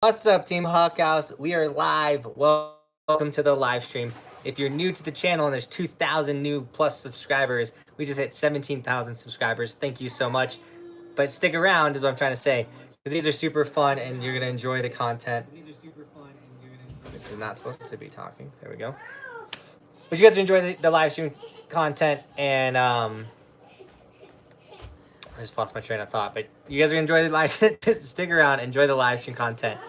What's up, Team Huckhouse? We are live. Welcome to the live stream. If you're new to the channel and there's 2,000 new plus subscribers, we just hit 17,000 subscribers. Thank you so much. But stick around is what I'm trying to say, because these are super fun and you're gonna enjoy the content. This is not supposed to be talking. There we go. But you guys enjoy the live stream content, and I just lost my train of thought. But you guys are gonna enjoy the live. Stick around, enjoy the live stream content.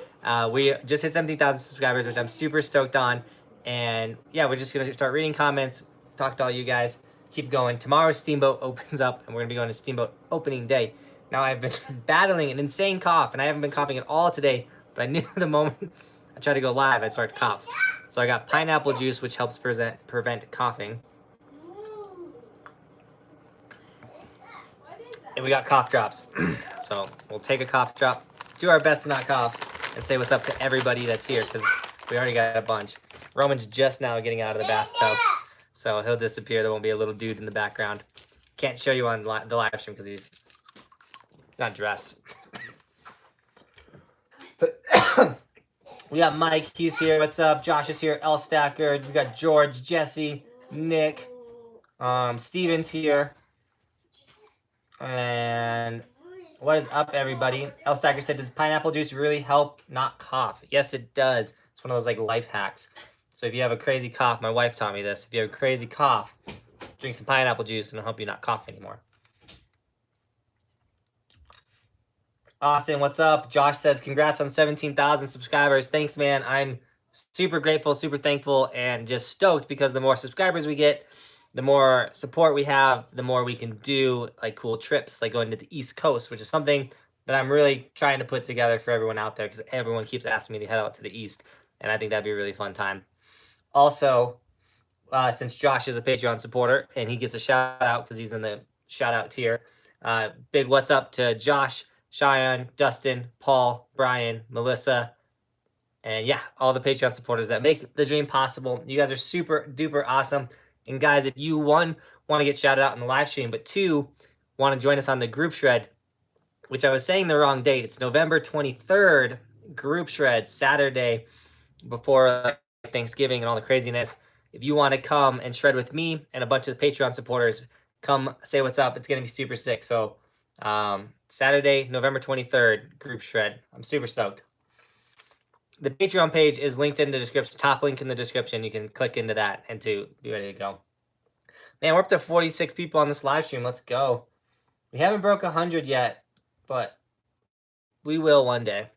We just hit 17,000 subscribers, which I'm super stoked on. And yeah, we're just gonna start reading comments, talk to all you guys, keep going. Tomorrow Steamboat opens up, and we're gonna be going to Steamboat opening day. Now I've been battling an insane cough, and I haven't been coughing at all today. But I knew the moment I tried to go live, I'd start to cough. So I got pineapple juice, which helps prevent coughing. And we got cough drops. So we'll take a cough drop, do our best to not cough, and say what's up to everybody that's here, because we already got a bunch. Roman's just now getting out of the bathtub, so he'll disappear. There won't be a little dude in the background. Can't show you on the live stream because he's not dressed. We got Mike, he's here. What's up? Josh is here. L Stacker. We got George, Jesse, Nick, Steven's here. And what is up, everybody? L Stacker said, does pineapple juice really help not cough? Yes, it does. It's one of those like life hacks. So if you have a crazy cough, my wife taught me this. If you have a crazy cough, drink some pineapple juice and it'll help you not cough anymore. Austin, what's up? Josh says, congrats on 17,000 subscribers. Thanks, man. I'm super grateful, super thankful, and just stoked, because the more subscribers we get, the more support we have, the more we can do like cool trips, like going to the East Coast, which is something that I'm really trying to put together for everyone out there, because everyone keeps asking me to head out to the East, and I think that'd be a really fun time. Also, since Josh is a Patreon supporter and he gets a shout out because he's in the shout out tier, big what's up to Josh, Cheyenne, Dustin, Paul, Brian, Melissa, and yeah, all the Patreon supporters that make the dream possible. You guys are super duper awesome. And guys, if you, one, want to get shouted out in the live stream, but two, want to join us on the group shred, which I was saying the wrong date. It's November 23rd, group shred, Saturday before Thanksgiving and all the craziness. If you want to come and shred with me and a bunch of Patreon supporters, come say what's up. It's going to be super sick. So Saturday, November 23rd, group shred. I'm super stoked. The Patreon page is linked in the description, top link in the description. You can click into that and to be ready to go. Man, we're up to 46 people on this live stream. Let's go. We haven't broke 100 yet, but we will one day.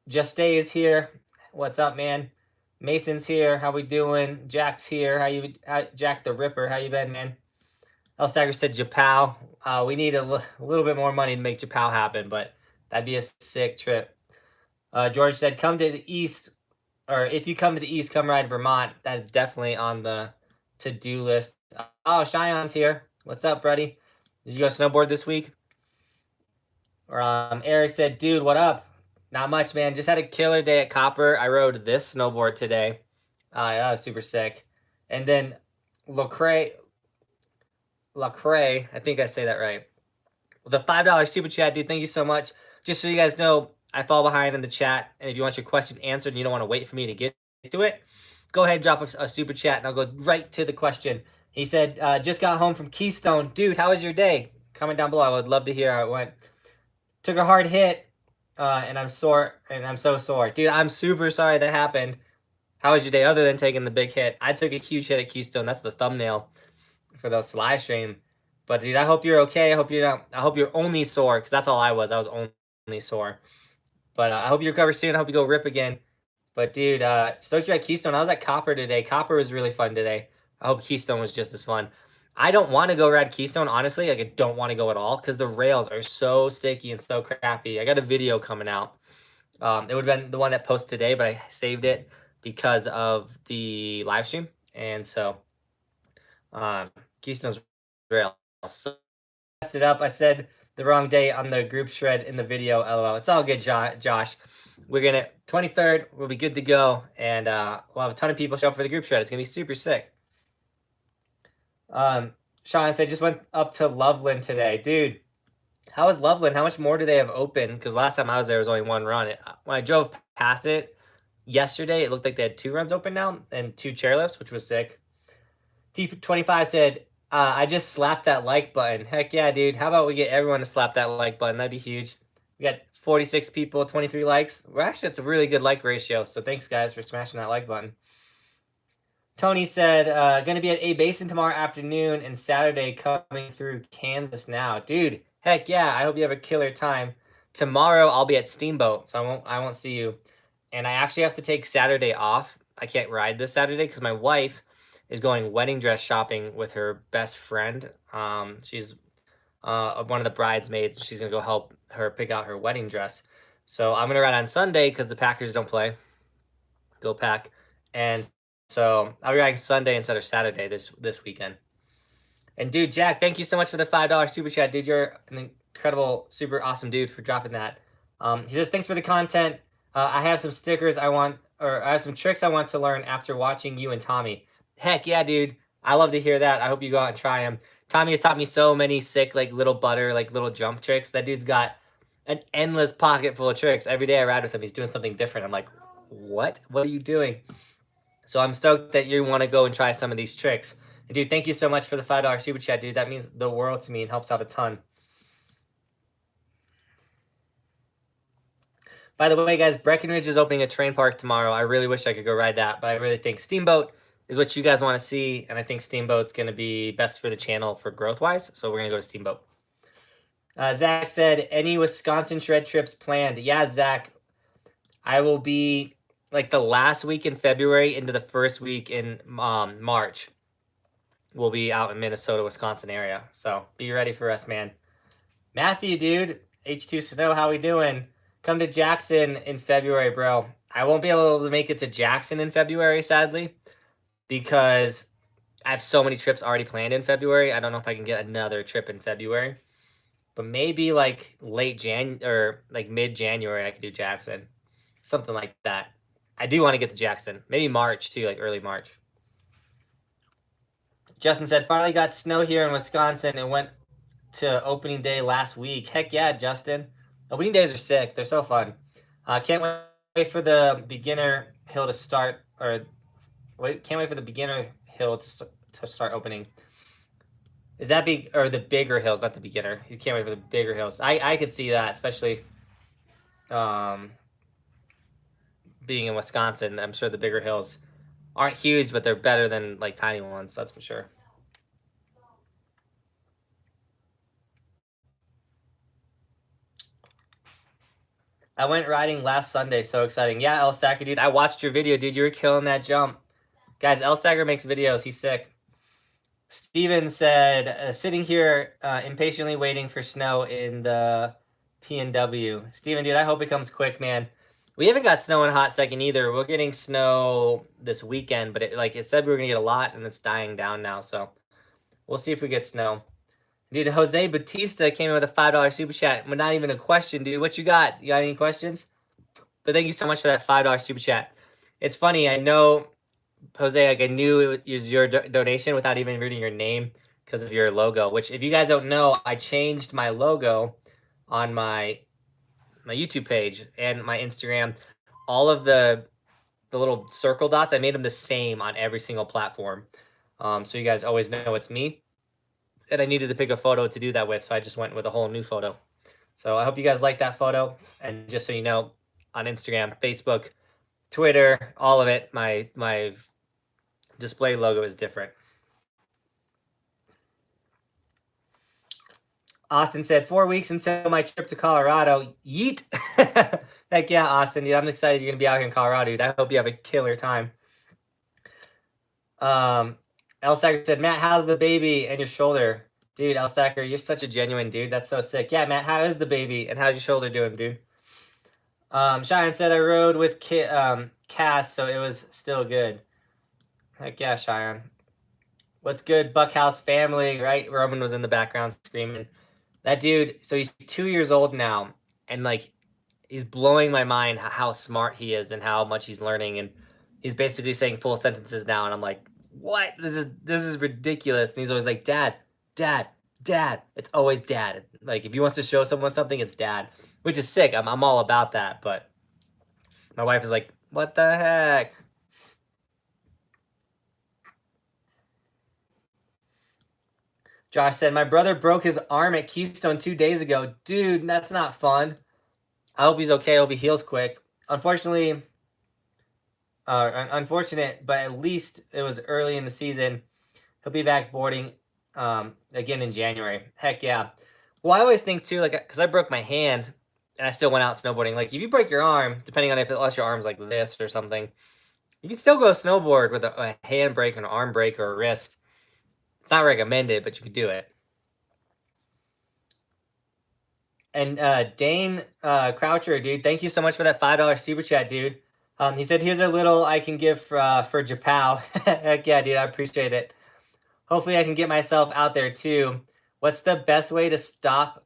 Just Stay is here. What's up, man? Mason's here. How we doing? Jack's here. Jack the Ripper? How you been, man? El Stagger said Japow. We need a little bit more money to make Japow happen, but that'd be a sick trip. George said, come to the East, or if you come to the East, come ride Vermont. That is definitely on the to-do list. Oh, Cheyenne's here. What's up, buddy? Did you go snowboard this week? Eric said, dude, what up? Not much, man. Just had a killer day at Copper. I rode this snowboard today. That was super sick. And then Lacrae, I think I say that right. The $5 super chat, dude, thank you so much. Just so you guys know, I fall behind in the chat, and if you want your question answered and you don't want to wait for me to get to it, go ahead and drop a super chat, and I'll go right to the question. He said, just got home from Keystone. Dude, how was your day? Comment down below. I would love to hear how it went. Took a hard hit, and I'm sore, and I'm so sore. Dude, I'm super sorry that happened. How was your day other than taking the big hit? I took a huge hit at Keystone. That's the thumbnail for those live stream. But dude, I hope you're okay. I hope you're only sore, because that's all I was. I was only sore. But I hope you recover soon. I hope you go rip again. But dude, stoked you at Keystone. I was at Copper today. Copper was really fun today. I hope Keystone was just as fun. I don't want to go ride Keystone, honestly. Like, I don't want to go at all, because the rails are so sticky and so crappy. I got a video coming out. It would have been the one that posted today, but I saved it because of the live stream. And so Keystone's rail. So I messed it up. I said the wrong day on the group shred in the video. LOL. It's all good, Josh. We're gonna 23rd. We'll be good to go, and we'll have a ton of people show up for the group shred. It's gonna be super sick. Sean said, just went up to Loveland today, dude. How is Loveland? How much more do they have open? Because last time I was there, was only one run. When I drove past it yesterday, it looked like they had 2 runs open now and 2 chairlifts, which was sick. T25 said, I just slapped that like button. Heck yeah, dude. How about we get everyone to slap that like button? That'd be huge. We got 46 people, 23 likes. Well, actually, it's a really good like ratio. So thanks, guys, for smashing that like button. Tony said, going to be at A Basin tomorrow afternoon and Saturday coming through Kansas now. Dude, heck yeah. I hope you have a killer time. Tomorrow, I'll be at Steamboat, so I won't see you. And I actually have to take Saturday off. I can't ride this Saturday because my wife is going wedding dress shopping with her best friend. She's one of the bridesmaids. She's going to go help her pick out her wedding dress. So I'm going to ride on Sunday because the Packers don't play. Go Pack. And so I'll be riding Sunday instead of Saturday this weekend. And dude, Jack, thank you so much for the $5 super chat. Dude, you're an incredible, super awesome dude for dropping that. He says, thanks for the content. I have some stickers I have some tricks I want to learn after watching you and Tomie. Heck yeah, dude. I love to hear that. I hope you go out and try them. Tomie has taught me so many sick, like little butter, like little jump tricks. That dude's got an endless pocket full of tricks. Every day I ride with him, he's doing something different. I'm like, what? What are you doing? So I'm stoked that you want to go and try some of these tricks. And dude, thank you so much for the $5 super chat, dude. That means the world to me and helps out a ton. By the way, guys, Breckenridge is opening a train park tomorrow. I really wish I could go ride that, but I really think Steamboat is what you guys want to see, and I think Steamboat's going to be best for the channel for growth-wise, so we're going to go to Steamboat. Zach said, any Wisconsin shred trips planned? Yeah, Zach, I will be like the last week in February into the first week in March. We'll be out in Minnesota, Wisconsin area, so be ready for us, man. Matthew, dude, H2 Snow, how we doing? Come to Jackson in February, bro. I won't be able to make it to Jackson in February, sadly, because I have so many trips already planned in February. I don't know if I can get another trip in February, but maybe like like mid-January I could do Jackson, something like that. I do want to get to Jackson, maybe March too, like early March. Justin said, finally got snow here in Wisconsin and went to opening day last week. Heck yeah, Justin. Opening days are sick. They're so fun. Can't wait for the beginner hill to start, can't wait for the beginner hill to start opening. Is that big, or the bigger hills, not the beginner? You can't wait for the bigger hills. I could see that, especially being in Wisconsin. I'm sure the bigger hills aren't huge, but they're better than like tiny ones. That's for sure. I went riding last Sunday. So exciting. Yeah, L Stacker, dude. I watched your video, dude. You were killing that jump. Guys, L Stacker makes videos. He's sick. Steven said, sitting here impatiently waiting for snow in the PNW. Steven, dude, I hope it comes quick, man. We haven't got snow in a hot second either. We're getting snow this weekend, but it said we were going to get a lot, and it's dying down now. So we'll see if we get snow. Dude, Jose Batista came in with a $5 super chat, but not even a question, dude. What you got? You got any questions? But thank you so much for that $5 super chat. It's funny, I know, Jose, like I knew it was your donation without even reading your name because of your logo, which if you guys don't know, I changed my logo on my YouTube page and my Instagram. All of the little circle dots, I made them the same on every single platform. So you guys always know it's me. And I needed to pick a photo to do that with, so I just went with a whole new photo. So I hope you guys like that photo. And just so you know, on Instagram, Facebook, Twitter, all of it, my display logo is different. Austin said, 4 weeks until my trip to Colorado. Yeet. Heck yeah, Austin, dude. I'm excited you're going to be out here in Colorado, dude. I hope you have a killer time. El Stacker said, Matt, how's the baby and your shoulder? Dude, El Stacker, you're such a genuine dude. That's so sick. Yeah, Matt, how is the baby? And how's your shoulder doing, dude? Cheyenne said, I rode with Cass, so it was still good. Heck yeah, Cheyenne. What's good, Buckhouse family, right? Roman was in the background screaming. That dude, so he's 2 years old now, and like, he's blowing my mind how smart he is and how much he's learning, and he's basically saying full sentences now, and I'm like, what? This is ridiculous. And he's always like, Dad, Dad. It's always dad. Like if he wants to show someone something, it's dad, which is sick. I'm all about that, but my wife is like, what the heck? Josh said, my brother broke his arm at Keystone 2 days ago. Dude, that's not fun. I hope he's okay. I hope he heals quick. Unfortunately, unfortunate, but at least it was early in the season. He'll be back boarding again in January. Heck yeah. Well, I always think too, like, because I broke my hand and I still went out snowboarding. Like, if you break your arm, depending on unless your arm's like this or something, you can still go snowboard with a hand break, an arm break, or a wrist. It's not recommended, but you can do it. And Dane Croucher, dude, thank you so much for that $5 super chat, dude. He said, here's a little I can give for Japal. Heck yeah, dude, I appreciate it. Hopefully I can get myself out there too. What's the best way to stop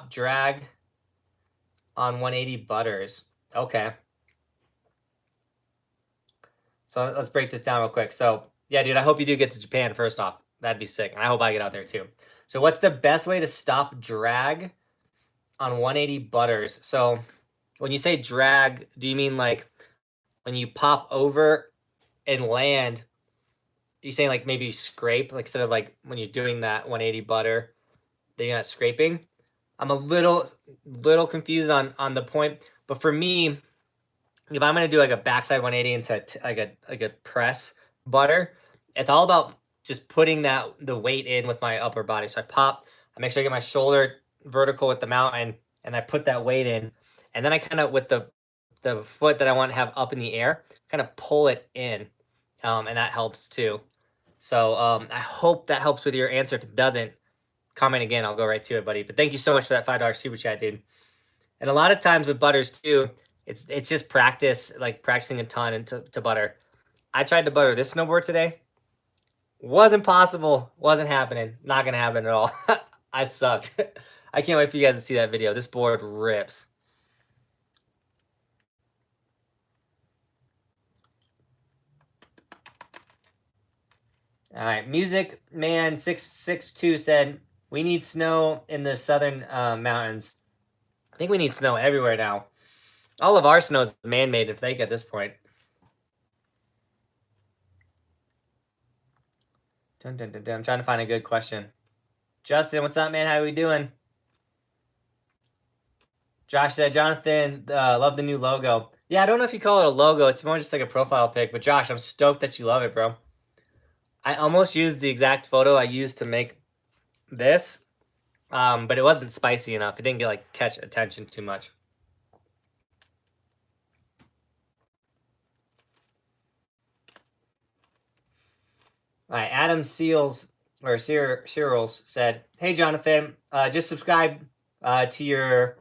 drag on 180 butters? Okay. So let's break this down real quick. So yeah, dude, I hope you do get to Japan first off. That'd be sick. And I hope I get out there too. So what's the best way to stop drag on 180 butters? So when you say drag, do you mean like when you pop over and land, you saying like maybe you scrape, like instead of like when you're doing that 180 butter, then you're not scraping? I'm a little confused on the point, but for me, if I'm gonna do like a backside 180 into like a press butter, it's all about just putting the weight in with my upper body. So I pop, I make sure I get my shoulder vertical with the mountain, and I put that weight in, and then I kind of with the foot that I want to have up in the air, kind of pull it in, and that helps too. So I hope that helps with your answer. If it doesn't, comment again. I'll go right to it, buddy. But thank you so much for that $5 super chat, dude. And a lot of times with butters too, it's just practice, like practicing a ton and to butter. I tried to butter this snowboard today. Wasn't possible. Wasn't happening. Not gonna happen at all. I sucked. I can't wait for you guys to see that video. This board rips. All right, Music Man 662 said we need snow in the southern mountains. I think we need snow everywhere now. All of our snow is man-made and fake at this point. Dun, dun, dun, dun. I'm trying to find a good question. Justin, what's up, man? How are we doing? Josh said, Jonathan, love the new logo. Yeah, I don't know if you call it a logo. It's more just like a profile pic. But Josh, I'm stoked that you love it, bro. I almost used the exact photo I used to make this, but it wasn't spicy enough. It didn't get like catch attention too much. All right, Adam Seals or Cyrils said, "Hey Jonathan, just subscribe to your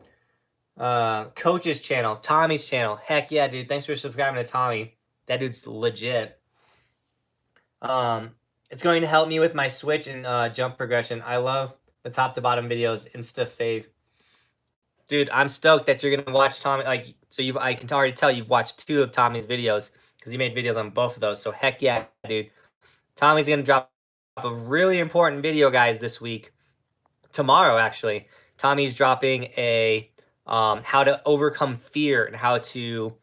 coach's channel, Tommy's channel. Heck yeah, dude! Thanks for subscribing to Tomie. That dude's legit. It's going to help me with my switch and jump progression. I love the top to bottom videos. Insta fave, dude. I'm stoked that you're gonna watch Tomie. Like, so I can already tell you've watched 2 of Tommy's videos because he made videos on both of those. So heck yeah, dude." Tommy's going to drop a really important video, guys, this week. Tomorrow, actually. Tommy's dropping a how to overcome fear and how to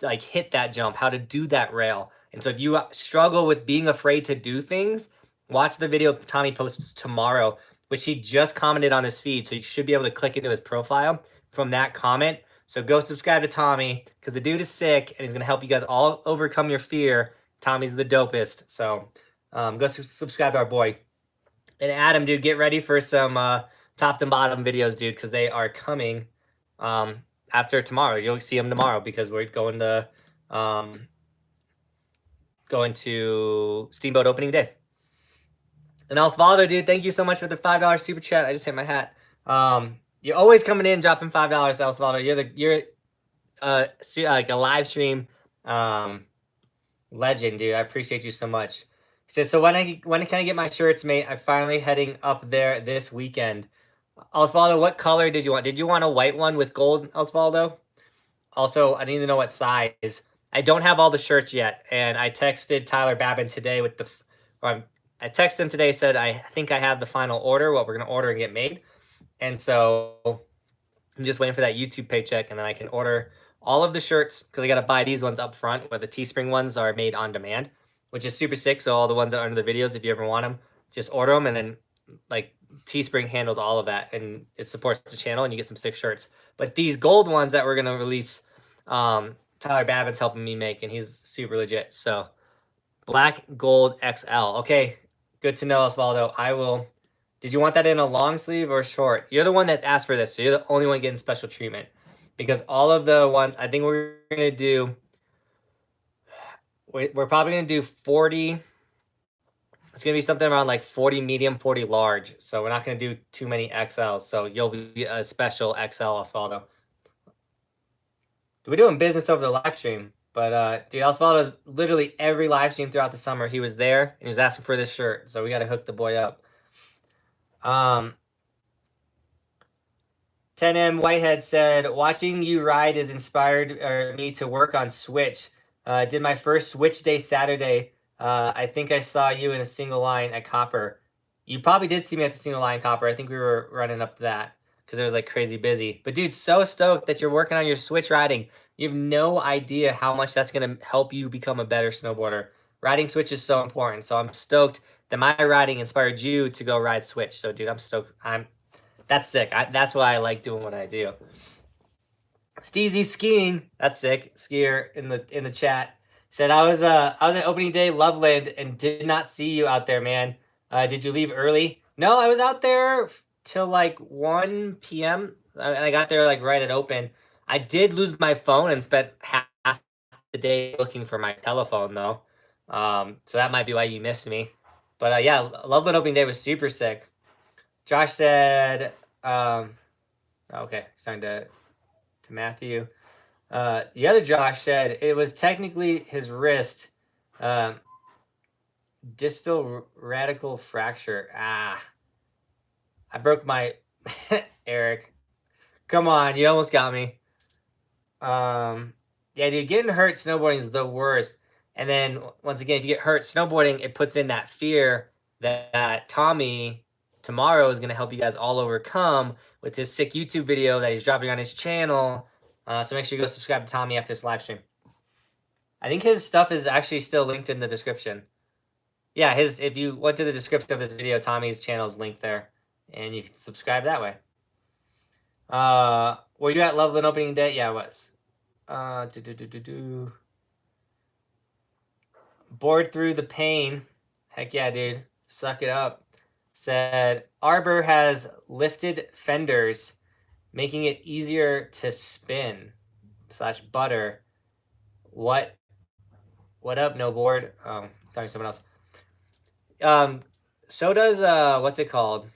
like hit that jump, how to do that rail. And so if you struggle with being afraid to do things, watch the video Tommy posts tomorrow, which he just commented on his feed. So you should be able to click into his profile from that comment. So go subscribe to Tommy because the dude is sick and he's going to help you guys all overcome your fear. Tommy's the dopest. So go subscribe to our boy. And Adam, dude, get ready for some top to bottom videos, dude, because they are coming after tomorrow. You'll see them tomorrow because we're going to Steamboat opening day. And Osvaldo, dude, thank you so much for the $5 super chat. I just hit my hat. You're always coming in dropping $5, Osvaldo. You're like a live stream legend, dude. I appreciate you so much. He says, so when can I get my shirts, mate? I'm finally heading up there this weekend. Osvaldo, what color did you want? Did you want a white one with gold, Osvaldo? Also, I need to know what size. I don't have all the shirts yet, and I texted Tyler Babin today with I texted him today, said I think I have the final order, what we're gonna order and get made, and so I'm just waiting for that YouTube paycheck, and then I can order all of the shirts because I gotta buy these ones up front, where the Teespring ones are made on demand, which is super sick. So all the ones that are under the videos, if you ever want them, just order them, and then like Teespring handles all of that, and it supports the channel, and you get some sick shirts. But these gold ones that we're gonna release, Tyler Babbitt's helping me make, and he's super legit. So black gold XL. Okay, good to know, Osvaldo. I will. Did you want that in a long sleeve or short? You're the one that asked for this, so you're the only one getting special treatment. Because all of the ones, I think we're going to do, we're probably going to do 40. It's going to be something around like 40 medium, 40 large. So we're not going to do too many XLs. So you'll be a special XL, Osvaldo. We're doing business over the live stream. But, dude, Osvaldo's literally every live stream throughout the summer. He was there, and he was asking for this shirt. So we got to hook the boy up. 10M Whitehead said, watching you ride has inspired me to work on Switch. Did my first Switch day Saturday. I think I saw you in a single line at Copper. You probably did see me at the single line Copper. I think we were running up to that because it was like crazy busy. But dude, so stoked that you're working on your Switch riding. You have no idea how much that's going to help you become a better snowboarder. Riding Switch is so important. So I'm stoked that my riding inspired you to go ride Switch. So dude, I'm stoked. That's sick. That's why I like doing what I do. Steezy skiing. That's sick. Skier in the chat said I was at opening day Loveland and did not see you out there, man. Did you leave early? No, I was out there till like 1 p.m. and I got there like right at open. I did lose my phone and spent half the day looking for my telephone though. So that might be why you missed me. But yeah, Loveland opening day was super sick. Josh said, okay, starting to Matthew. The other Josh said it was technically his wrist, distal radical fracture. I broke my, Eric. Come on, you almost got me. Yeah, dude, getting hurt snowboarding is the worst. And then once again, if you get hurt snowboarding, it puts in that fear that Tomie tomorrow is going to help you guys all overcome with his sick YouTube video that he's dropping on his channel. So make sure you go subscribe to Tomie after this live stream. I think his stuff is actually still linked in the description. Yeah, if you went to the description of this video, Tomie's channel is linked there, and you can subscribe that way. Were you at Loveland opening day? Yeah, I was. Bored through the pain. Heck yeah, dude. Suck it up. Said Arbor has lifted fenders, making it easier to spin / butter. What up, no board? Oh, talking to someone else. So does what's it called?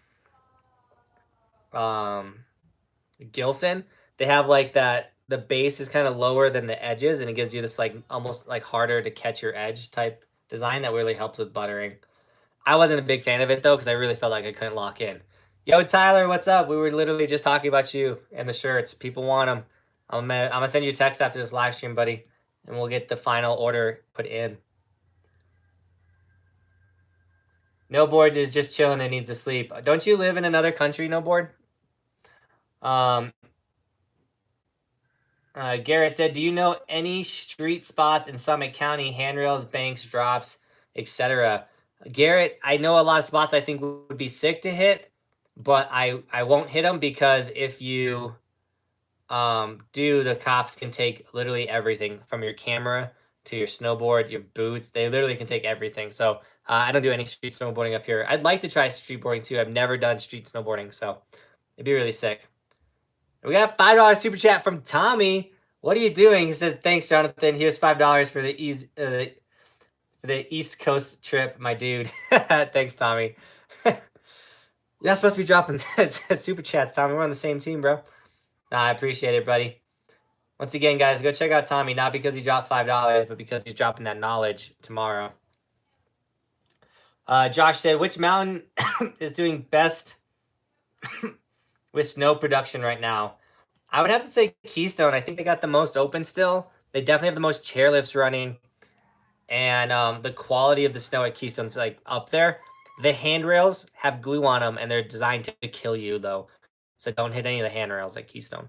Gilson. They have like that. The base is kind of lower than the edges, and it gives you this like almost like harder to catch your edge type design that really helps with buttering. I wasn't a big fan of it though because I really felt like I couldn't lock in. Yo, Tyler, what's up? We were literally just talking about you and the shirts. People want them. I'm gonna send you a text after this live stream, buddy, and we'll get the final order put in. No board is just chilling and needs to sleep. Don't you live in another country, no board? Garrett said, do you know any street spots in Summit County, handrails, banks, drops, etc.? Garrett, I know a lot of spots I think would be sick to hit, but I won't hit them because if you do, the cops can take literally everything from your camera to your snowboard, your boots. They literally can take everything. So I don't do any street snowboarding up here. I'd like to try streetboarding too. I've never done street snowboarding, so it'd be really sick. We got a $5 super chat from Tomie. What are you doing? He says, thanks, Johnathan. Here's $5 for the East Coast trip, my dude. Thanks, Tomie. You're not supposed to be dropping super chats, Tomie. We're on the same team, bro. Nah, I appreciate it, buddy. Once again, guys, go check out Tomie, not because he dropped $5, but because he's dropping that knowledge tomorrow. Josh said, which mountain is doing best with snow production right now? I would have to say Keystone. I think they got the most open still. They definitely have the most chairlifts running. And the quality of the snow at Keystone's like up there. The handrails have glue on them, and they're designed to kill you, though. So don't hit any of the handrails at Keystone.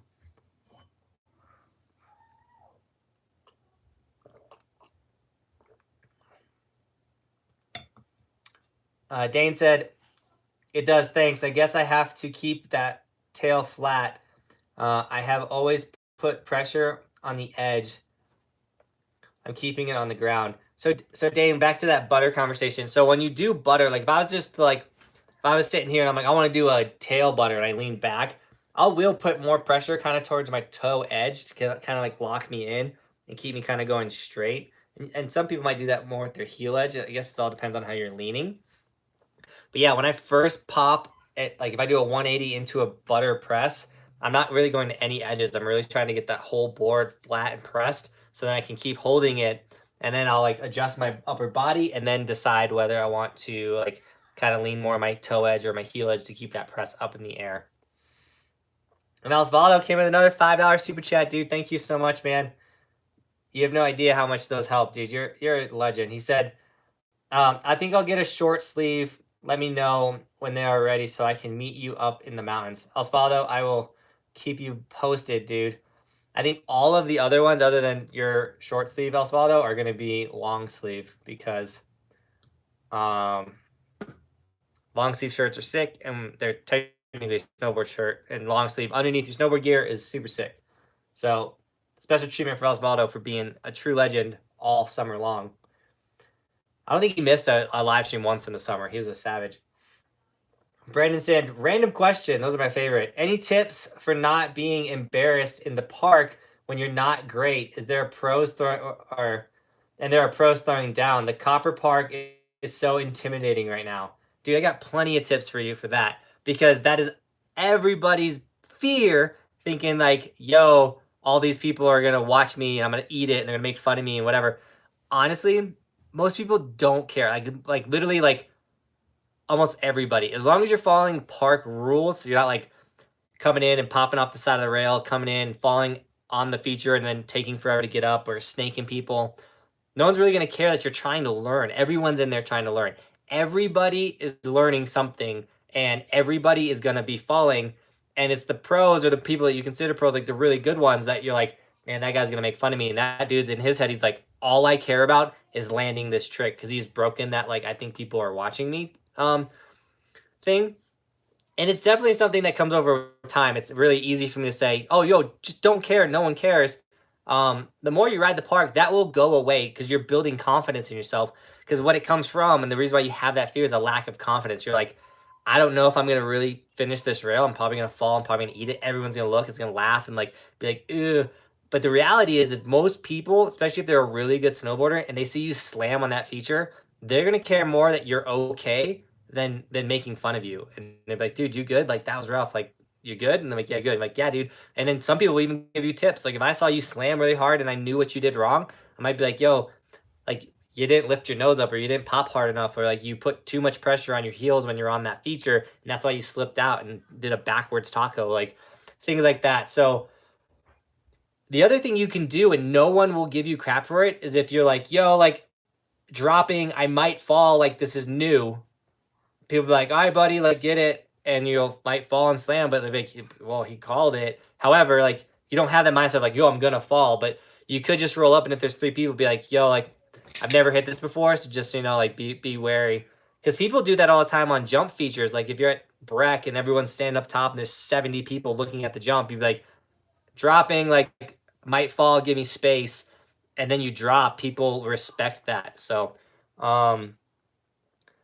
Dane said, it does, thanks. I guess I have to keep that tail flat. I have always put pressure on the edge. I'm keeping it on the ground. So Dane, back to that butter conversation. So when you do butter, like if I was just like, if I was sitting here and I'm like, I want to do a tail butter and I lean back, I will put more pressure kind of towards my toe edge to kind of like lock me in and keep me kind of going straight. And some people might do that more with their heel edge. I guess it all depends on how you're leaning. But yeah, when I first pop it, like if I do a 180 into a butter press, I'm not really going to any edges. I'm really trying to get that whole board flat and pressed so that I can keep holding it. And then I'll like adjust my upper body and then decide whether I want to like kind of lean more on my toe edge or my heel edge to keep that press up in the air. And Osvaldo came with another $5 super chat, dude. Thank you so much, man. You have no idea how much those help, dude. You're a legend. He said, I think I'll get a short sleeve. Let me know when they are ready so I can meet you up in the mountains. Osvaldo, I will keep you posted, dude. I think all of the other ones other than your short sleeve, Osvaldo, are going to be long sleeve because long sleeve shirts are sick and they're technically a snowboard shirt, and long sleeve underneath your snowboard gear is super sick. So special treatment for Osvaldo for being a true legend all summer long. I don't think he missed a live stream once in the summer. He was a savage. Brandon said, random question. Those are my favorite. Any tips for not being embarrassed in the park when you're not great? Is there a pros throwing and there are pros throwing down? The Copper Park is so intimidating right now. Dude, I got plenty of tips for you for that because that is everybody's fear, thinking like, yo, all these people are going to watch me and I'm going to eat it and they're going to make fun of me and whatever. Honestly, most people don't care. Like literally like almost everybody. As long as you're following park rules, so you're not like coming in and popping off the side of the rail, coming in, falling on the feature and then taking forever to get up or snaking people. No one's really going to care that you're trying to learn. Everyone's in there trying to learn. Everybody is learning something and everybody is going to be falling. And it's the pros or the people that you consider pros, like the really good ones that you're like, man, that guy's going to make fun of me. And that dude's in his head, he's like, all I care about is landing this trick because he's broken that, like, I think people are watching me thing. And it's definitely something that comes over time. It's really easy for me to say, oh, yo, just don't care. No one cares. The more you ride the park, that will go away because you're building confidence in yourself. Because what it comes from, and the reason why you have that fear is a lack of confidence. You're like, I don't know if I'm going to really finish this rail. I'm probably going to fall. I'm probably going to eat it. Everyone's going to look. It's going to laugh and like be like, ew. But the reality is that most people, especially if they're a really good snowboarder and they see you slam on that feature, they're going to care more that you're okay than making fun of you. And they're like, dude, you good? Like, that was rough. Like, you good? And I'm like, yeah, good. I'm like, yeah, dude. And then some people will even give you tips. Like, if I saw you slam really hard and I knew what you did wrong, I might be like, yo, like, you didn't lift your nose up or you didn't pop hard enough or like you put too much pressure on your heels when you're on that feature and that's why you slipped out and did a backwards taco, like things like that. So the other thing you can do and no one will give you crap for it is if you're like, yo, like dropping, I might fall, like this is new. People be like, all right, buddy, like get it. And you might fall and slam, but they're like, well, he called it. However, like you don't have that mindset of like, yo, I'm going to fall, but you could just roll up and if there's 3 people, be like, yo, like I've never hit this before, so just, you know, like be wary. Because people do that all the time on jump features. Like if you're at Breck and everyone's standing up top and there's 70 people looking at the jump, you'd be like, dropping, like might fall, give me space. And then you drop, people respect that. So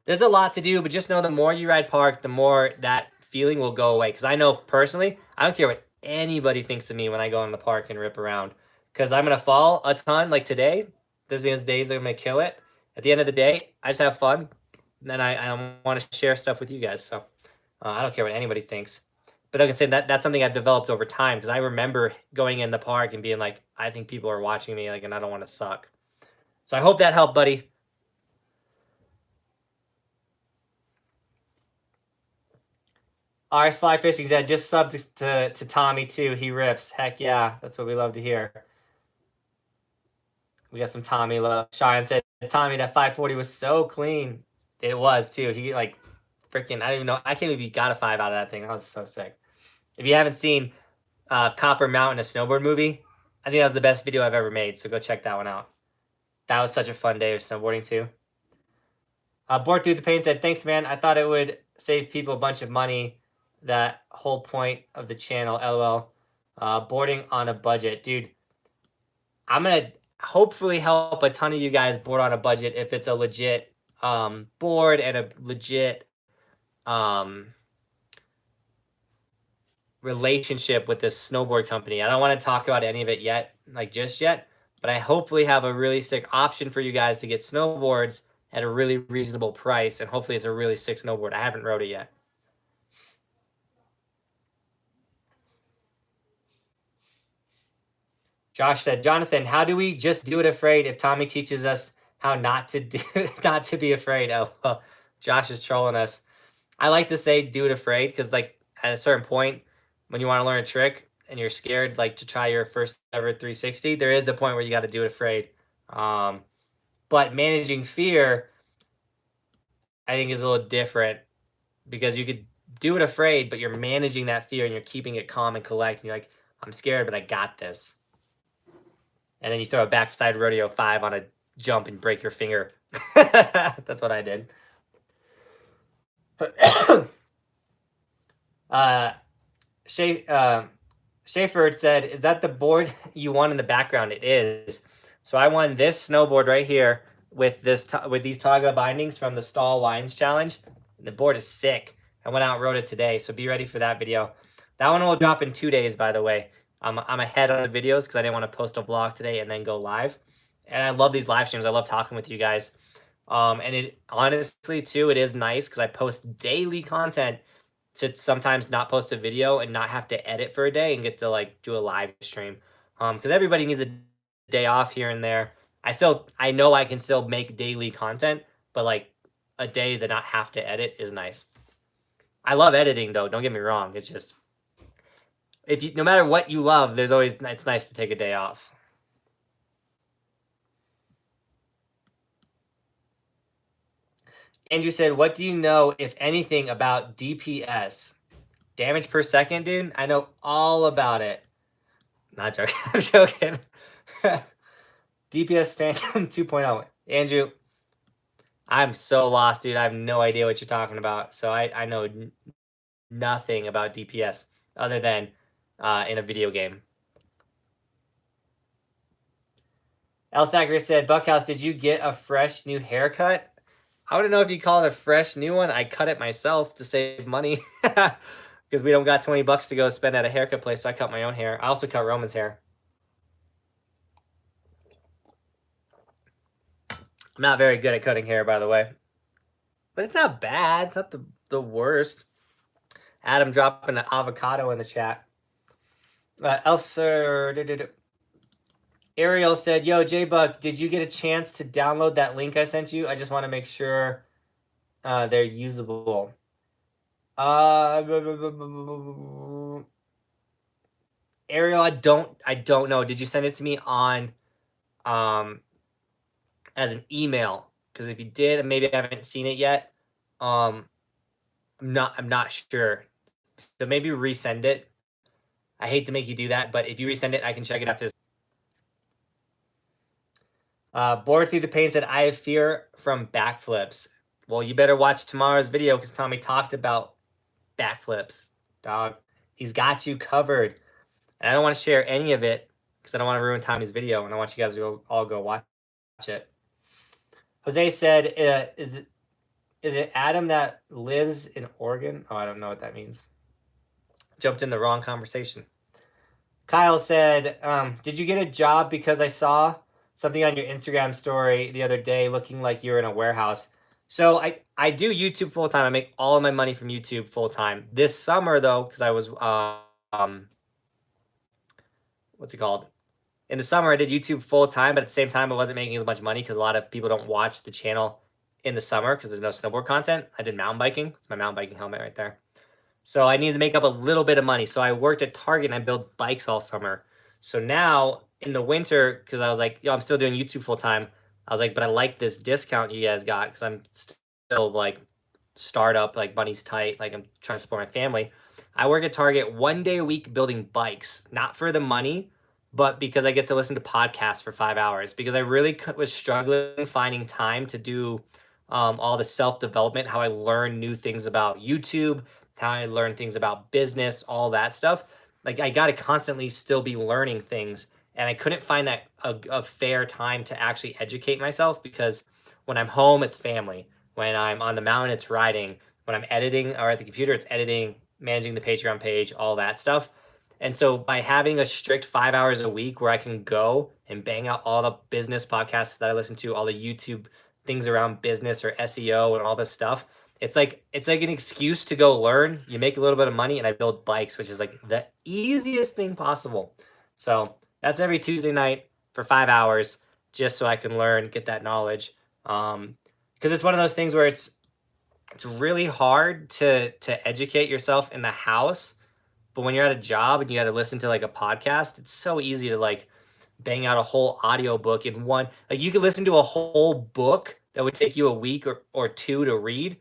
there's a lot to do, but just know the more you ride park, the more that feeling will go away. Because I know personally, I don't care what anybody thinks of me when I go in the park and rip around. Because I'm going to fall a ton, like today. There's these days I'm going to kill it. At the end of the day, I just have fun. And then I want to share stuff with you guys. So I don't care what anybody thinks. But like I said, that's something I've developed over time. Because I remember going in the park and being like, I think people are watching me, like, and I don't want to suck. So I hope that helped, buddy. RS Fly Fishing said, just subbed to Tomie too. He rips. Heck yeah. That's what we love to hear. We got some Tomie love. Cheyenne said, Tomie, that 540 was so clean. It was too. He like freaking, I don't even know. I can't believe he got a 5 out of that thing. That was so sick. If you haven't seen Copper Mountain, a snowboard movie, I think that was the best video I've ever made. So go check that one out. That was such a fun day of snowboarding too. Bork Through the Pain said, thanks, man. I thought it would save people a bunch of money. That whole point of the channel, LOL. Boarding on a budget. Dude, I'm going to hopefully help a ton of you guys board on a budget if it's a legit board and a legit relationship with this snowboard company. I don't want to talk about any of it yet, like just yet, but I hopefully have a really sick option for you guys to get snowboards at a really reasonable price, and hopefully it's a really sick snowboard. I haven't rode it yet. Josh said, Johnathan, how do we just do it afraid if Tomie teaches us how not to do not to be afraid? Oh, well, Josh is trolling us. I like to say do it afraid because like at a certain point when you want to learn a trick and you're scared like to try your first ever 360, there is a point where you got to do it afraid. But managing fear, I think, is a little different because you could do it afraid, but you're managing that fear and you're keeping it calm and collect. And you're like, I'm scared, but I got this. And then you throw a backside rodeo 5 on a jump and break your finger. That's what I did. Schaefer said, is that the board you won in the background? It is. So I won this snowboard right here with these Taga bindings from the Stall Lines Challenge. The board is sick. I went out and rode it today, so be ready for that video. That one will drop in 2 days, by the way. I'm ahead on the videos because I didn't want to post a vlog today and then go live. And I love these live streams. I love talking with you guys. And it honestly, too, it is nice because I post daily content to sometimes not post a video and not have to edit for a day and get to like do a live stream. Because everybody needs a day off here and there. I know I can still make daily content, but like a day that not have to edit is nice. I love editing though. Don't get me wrong. It's just no matter what you love, it's nice to take a day off. Andrew said, what do you know, if anything, about DPS? Damage per second, dude? I know all about it. Not joking. I'm joking. DPS Phantom 2.0. Andrew, I'm so lost, dude. I have no idea what you're talking about. So I know nothing about DPS other than in a video game. Elstacker said, Buckhouse, did you get a fresh new haircut? I wouldn't know if you call it a fresh new one. I cut it myself to save money because we don't got 20 bucks to go spend at a haircut place, so I cut my own hair. I also cut Roman's hair. I'm not very good at cutting hair, by the way. But it's not bad. It's not the worst. Adam dropping an avocado in the chat. Ariel said, yo, J-Buck, did you get a chance to download that link I sent you? I just want to make sure they're usable. Ariel, I don't know. Did you send it to me on as an email? Because if you did, maybe I haven't seen it yet. I'm not sure. So maybe resend it. I hate to make you do that, but if you resend it, I can check it after this. Bored Through the Pain said, I have fear from backflips. Well, you better watch tomorrow's video because Tomie talked about backflips, dog. He's got you covered. And I don't want to share any of it because I don't want to ruin Tomie's video, and I want you guys to all go watch it. Jose said, is it Adam that lives in Oregon? Oh, I don't know what that means. Jumped in the wrong conversation. Kyle said, did you get a job because I saw something on your Instagram story the other day looking like you were in a warehouse? So I do YouTube full time. I make all of my money from YouTube full time. This summer though, because I was what's it called? In the summer I did YouTube full time, but at the same time I wasn't making as much money because a lot of people don't watch the channel in the summer because there's no snowboard content. I did mountain biking. It's my mountain biking helmet right there. So I needed to make up a little bit of money. So I worked at Target and I built bikes all summer. So now in the winter, because I was like, yo, I'm still doing YouTube full time. I was like, but I like this discount you guys got because I'm still like startup, like money's tight, like I'm trying to support my family. I work at Target 1 day a week building bikes, not for the money, but because I get to listen to podcasts for 5 hours. Because I really was struggling finding time to do all the self development, how I learn new things about YouTube, how I learn things about business, all that stuff. Like I got to constantly still be learning things, and I couldn't find that a fair time to actually educate myself because when I'm home, it's family. When I'm on the mountain, it's riding. When I'm editing or at the computer, it's editing, managing the Patreon page, all that stuff. And so by having a strict 5 hours a week where I can go and bang out all the business podcasts that I listen to, all the YouTube things around business or SEO and all this stuff, it's like an excuse to go learn. You make a little bit of money, and I build bikes, which is like the easiest thing possible. So that's every Tuesday night for 5 hours, just so I can learn, get that knowledge. Because it's one of those things where it's really hard to educate yourself in the house, but when you're at a job and you got to listen to like a podcast, it's so easy to like bang out a whole audio book in one. Like you could listen to a whole book that would take you a week or two to read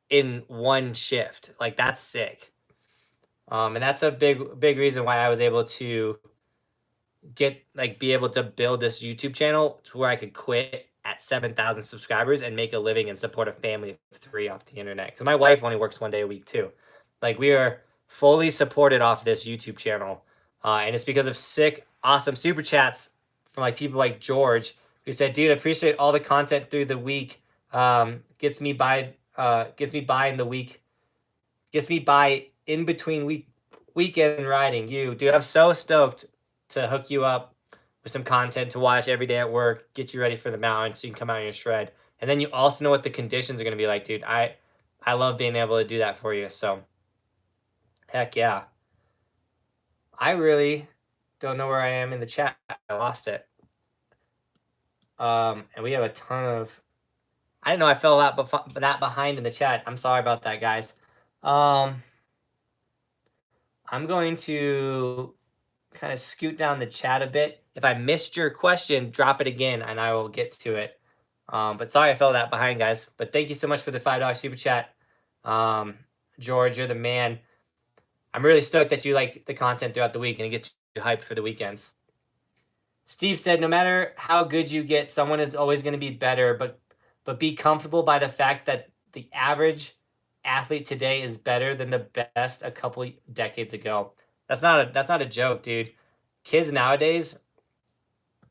in one shift. Like that's sick. And that's a big reason why I was able to be able to build this YouTube channel to where I could quit at 7,000 subscribers and make a living and support a family of three off the internet. Because my wife only works 1 day a week too. Like we are fully supported off this YouTube channel, and it's because of sick, awesome super chats from like people like George who said, "Dude, I appreciate all the content through the week. Gets me by in the week, gets me by in between weekend riding. You, dude, I'm so stoked to hook you up with some content to watch every day at work, get you ready for the mountain so you can come out in your shred. And then you also know what the conditions are going to be like, dude. I love being able to do that for you. So heck yeah. I really don't know where I am in the chat. I lost it. And we have a ton of, I didn't know I fell that behind in the chat. I'm sorry about that, guys. I'm going to kind of scoot down the chat a bit. If I missed your question, drop it again and I will get to it. But sorry I fell that behind, guys. But thank you so much for the $5 super chat. George, you're the man. I'm really stoked that you like the content throughout the week and it gets you hyped for the weekends. Steve said, no matter how good you get, someone is always going to be better, but be comfortable by the fact that the average athlete today is better than the best a couple decades ago. That's not a joke, dude. Kids nowadays,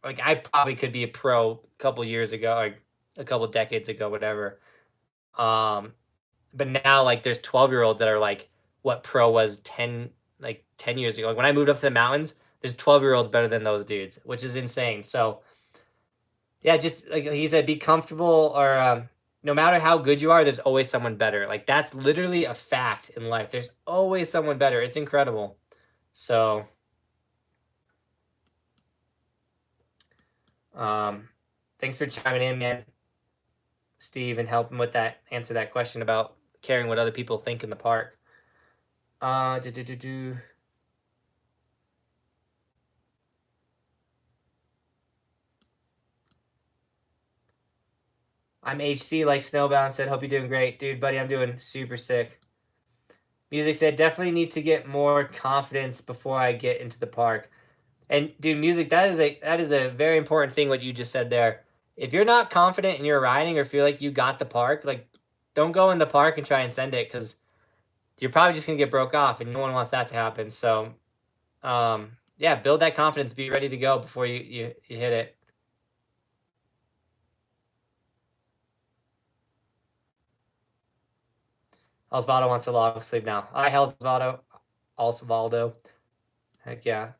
like I probably could be a pro a couple years ago, or a couple decades ago, whatever. But now like there's 12-year-olds that are like what pro was 10 years ago. Like when I moved up to the mountains, there's 12-year-olds better than those dudes, which is insane. So yeah, just like he said, be comfortable, or no matter how good you are, there's always someone better. Like that's literally a fact in life. There's always someone better. It's incredible. So thanks for chiming in, man, Steve, and helping with that, answer that question about caring what other people think in the park. I'm HC like Snowbound said, hope you're doing great. Dude, buddy, I'm doing super sick. Music said, definitely need to get more confidence before I get into the park. And dude, Music, that is a very important thing what you just said there. If you're not confident in your riding or feel like you got the park, like don't go in the park and try and send it, because you're probably just gonna get broke off, and no one wants that to happen. So yeah, build that confidence, be ready to go before you hit it. Osvaldo wants a long sleeve now. Hi, Osvaldo. Osvaldo. Heck yeah.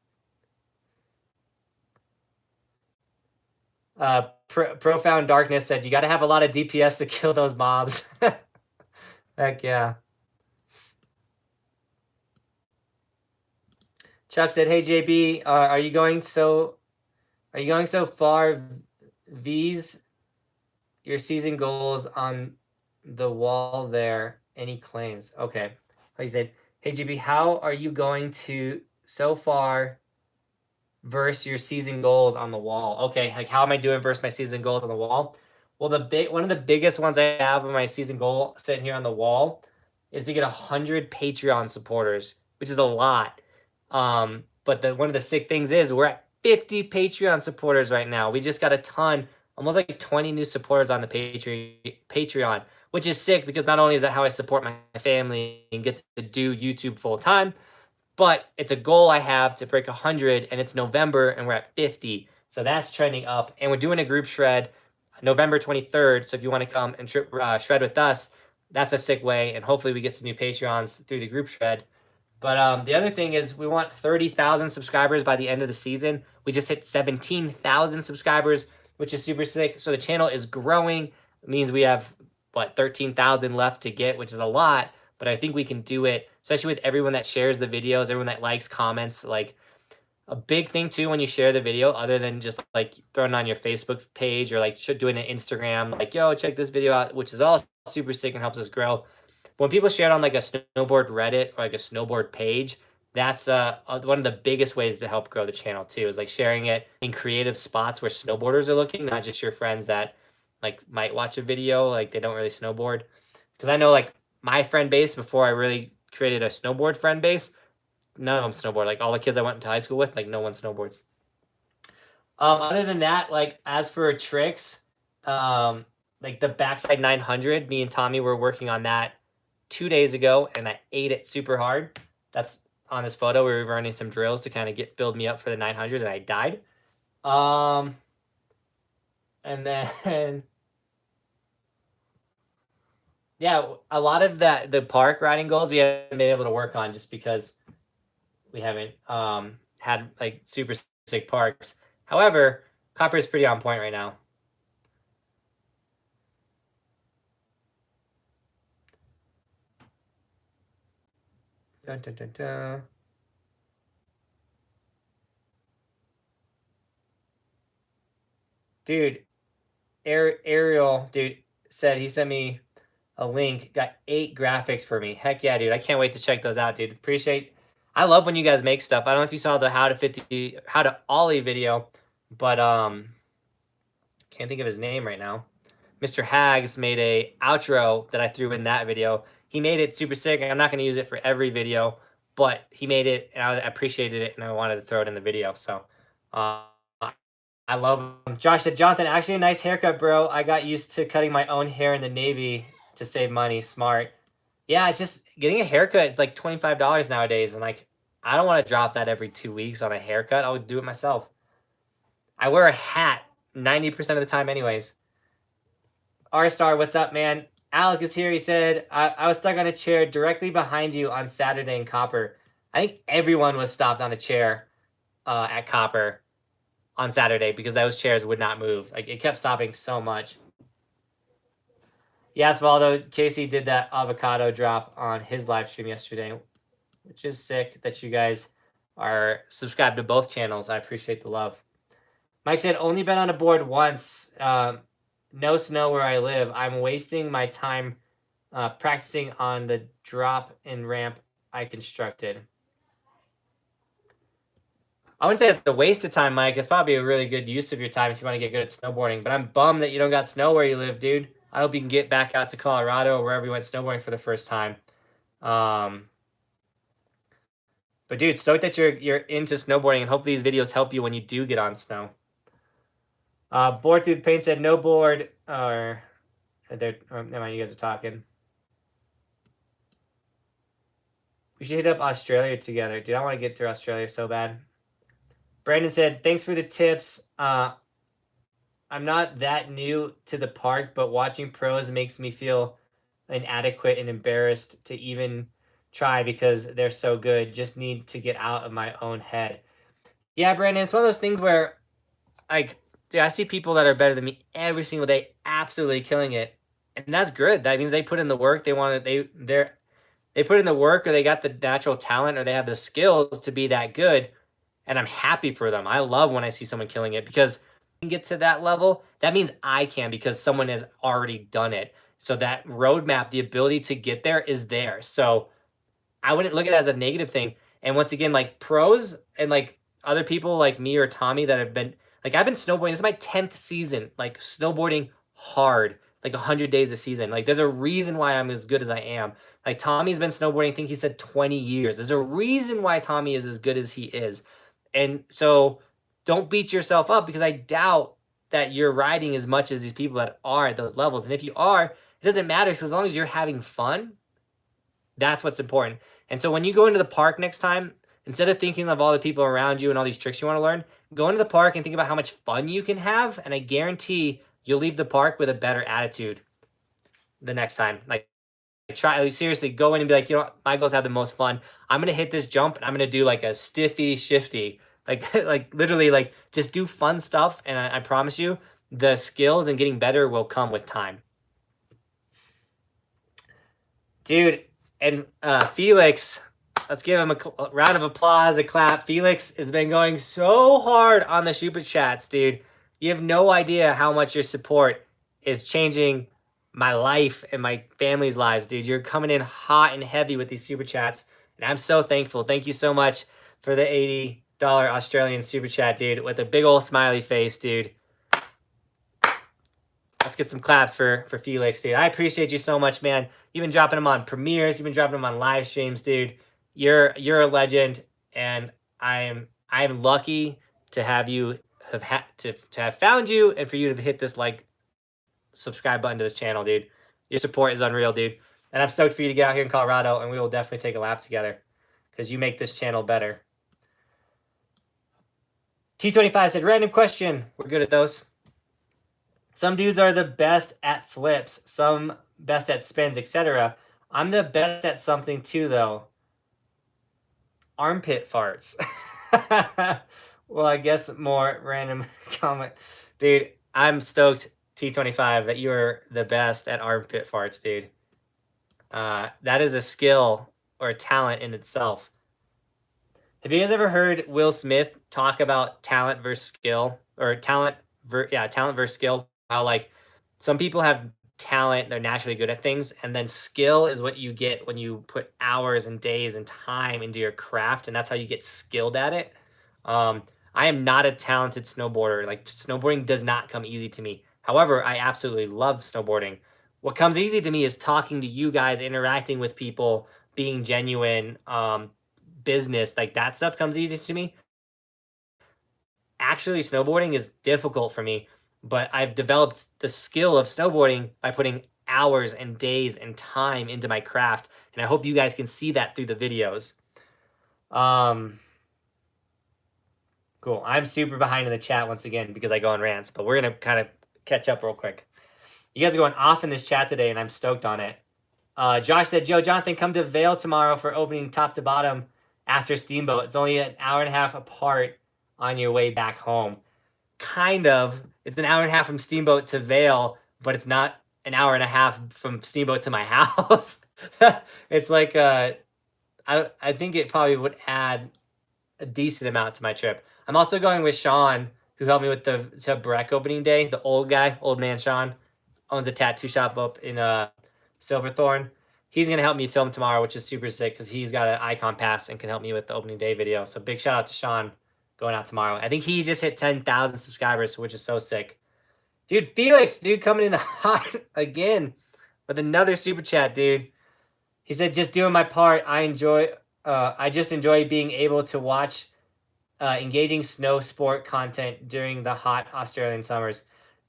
Profound Darkness said, you got to have a lot of DPS to kill those mobs. Heck yeah. Chuck said, hey, JB, are you going so far? V's your season goals on the wall there. Any claims? Okay. He said, hey, JB, how are you going to so far versus your season goals on the wall? Okay, like how am I doing versus my season goals on the wall? Well, one of the biggest ones I have on my season goal sitting here on the wall is to get 100 Patreon supporters, which is a lot. But one of the sick things is we're at 50 Patreon supporters right now. We just got a ton, almost like 20 new supporters on the Patreon, which is sick because not only is that how I support my family and get to do YouTube full time, but it's a goal I have to break 100, and it's November, and we're at 50. So that's trending up, and we're doing a group shred November 23rd. So if you want to come and shred with us, that's a sick way, and hopefully we get some new Patreons through the group shred. But the other thing is we want 30,000 subscribers by the end of the season. We just hit 17,000 subscribers, which is super sick. So the channel is growing. It means we have, what, 13,000 left to get, which is a lot. But I think we can do it, especially with everyone that shares the videos, everyone that likes, comments. Like, a big thing too when you share the video, other than just like throwing it on your Facebook page or like doing an Instagram, like, yo, check this video out, which is all super sick and helps us grow. But when people share it on like a snowboard Reddit or like a snowboard page, that's one of the biggest ways to help grow the channel too, is like sharing it in creative spots where snowboarders are looking, not just your friends that like might watch a video, like they don't really snowboard. Because I know like my friend base, before I really created a snowboard friend base, none of them snowboard. Like all the kids I went to high school with, like no one snowboards. Other than that, like as for tricks, like the backside 900, me and Tommy were working on that 2 days ago, and I ate it super hard. That's on this photo. We were running some drills to kind of build me up for the 900, and I died. And then yeah, a lot of the park riding goals we haven't been able to work on just because we haven't had like super sick parks. However, Copper is pretty on point right now. Dun, dun, dun, dun. Dude, Ariel, dude, said he sent me a link, got 8 graphics for me. Heck yeah, dude. I can't wait to check those out, dude. I love when you guys make stuff. I don't know if you saw the how to ollie video, but can't think of his name right now. Mr. Hags made a outro that I threw in that video. He made it super sick. I'm not going to use it for every video, but he made it, and I appreciated it, and I wanted to throw it in the video. So I love him. Josh said, Jonathan, actually a nice haircut, bro. I got used to cutting my own hair in the Navy to save money. Smart. Yeah, it's just getting a haircut. It's like $25 nowadays, and like I don't want to drop that every 2 weeks on a haircut. I'll do it myself. I wear a hat 90% of the time anyways. R-Star, what's up, man? Alec is here. He said, I was stuck on a chair directly behind you on Saturday in Copper. I think everyone was stopped on a chair at Copper on Saturday because those chairs would not move. Like, it kept stopping so much. Yes, Valdo, Casey did that avocado drop on his live stream yesterday, which is sick that you guys are subscribed to both channels. I appreciate the love. Mike said, only been on a board once. No snow where I live. I'm wasting my time practicing on the drop and ramp I constructed. I wouldn't say it's a waste of time, Mike. It's probably a really good use of your time if you want to get good at snowboarding. But I'm bummed that you don't got snow where you live, dude. I hope you can get back out to Colorado or wherever you went snowboarding for the first time. But dude, stoked that you're into snowboarding, and hope these videos help you when you do get on snow. Board through the pain said no board, or never mind, you guys are talking. We should hit up Australia together. Dude, I want to get to Australia so bad. Brandon said, thanks for the tips. I'm not that new to the park, but watching pros makes me feel inadequate and embarrassed to even try because they're so good. Just need to get out of my own head. Yeah, Brandon, it's one of those things where, like, dude, I see people that are better than me every single day, absolutely killing it, and that's good. That means they put in the work. They put in the work, or they got the natural talent, or they have the skills to be that good. And I'm happy for them. I love when I see someone killing it, because can get to that level, that means I can, because someone has already done it. So that roadmap, the ability to get there is there. So I wouldn't look at it as a negative thing. And once again, like pros and like other people like me or Tommy that have been, like, I've been snowboarding. This is my 10th season, like snowboarding hard, like 100 days a season. Like there's a reason why I'm as good as I am. Like Tommy's been snowboarding, I think he said 20 years. There's a reason why Tomie is as good as he is. And so don't beat yourself up, because I doubt that you're riding as much as these people that are at those levels. And if you are, it doesn't matter, because as long as you're having fun, that's what's important. And so when you go into the park next time, instead of thinking of all the people around you and all these tricks you want to learn, go into the park and think about how much fun you can have. And I guarantee you'll leave the park with a better attitude the next time. Like, try, seriously, go in and be like, you know what, my goals have the most fun. I'm going to hit this jump and I'm going to do like a stiffy shifty. Like, like literally, like just do fun stuff. And I promise you, the skills and getting better will come with time. Dude, and Felix, let's give him a round of applause, a clap. Felix has been going so hard on the super chats, dude. You have no idea how much your support is changing my life and my family's lives, dude. You're coming in hot and heavy with these super chats, and I'm so thankful. Thank you so much for the $80 Australian super chat, dude, with a big old smiley face, dude. Let's get some claps for Felix, dude. I appreciate you so much, man. You've been dropping them on premieres. You've been dropping them on live streams, dude. You're a legend, and I'm lucky to have you to have found you, and for you to hit this like subscribe button to this channel, dude. Your support is unreal, dude. And I'm stoked for you to get out here in Colorado, and we will definitely take a lap together, because you make this channel better. T25 said, random question. We're good at those. Some dudes are the best at flips, some best at spins, etc. I'm the best at something too, though. Armpit farts. Well, I guess more random comment. Dude, I'm stoked, T25, that you're the best at armpit farts, dude. That is a skill or a talent in itself. Have you guys ever heard Will Smith talk about talent versus skill? Or talent versus skill? How like some people have talent, they're naturally good at things, and then skill is what you get when you put hours and days and time into your craft, and that's how you get skilled at it. I am not a talented snowboarder. Like, snowboarding does not come easy to me. However, I absolutely love snowboarding. What comes easy to me is talking to you guys, interacting with people, being genuine, business, like that stuff comes easy to me. Actually, snowboarding is difficult for me, but I've developed the skill of snowboarding by putting hours and days and time into my craft, and I hope you guys can see that through the videos. Cool. I'm super behind in the chat once again because I go on rants, but we're gonna kind of catch up real quick. You guys are going off in this chat today, and I'm stoked on it. Josh said, Johnathan, come to Vail tomorrow for opening top to bottom after Steamboat. It's only an hour and a half apart on your way back home. Kind of. It's an hour and a half from Steamboat to Vail, but it's not an hour and a half from Steamboat to my house. It's like, I think it probably would add a decent amount to my trip. I'm also going with Sean, who helped me with the Breck opening day. The old guy, old man Sean, owns a tattoo shop up in Silverthorne. He's going to help me film tomorrow, which is super sick because he's got an icon pass and can help me with the opening day video. So big shout out to Sean going out tomorrow. I think he just hit 10,000 subscribers, which is so sick. Dude, Felix, dude, coming in hot again with another super chat, dude. He said, just doing my part. I just enjoy being able to watch engaging snow sport content during the hot Australian summers.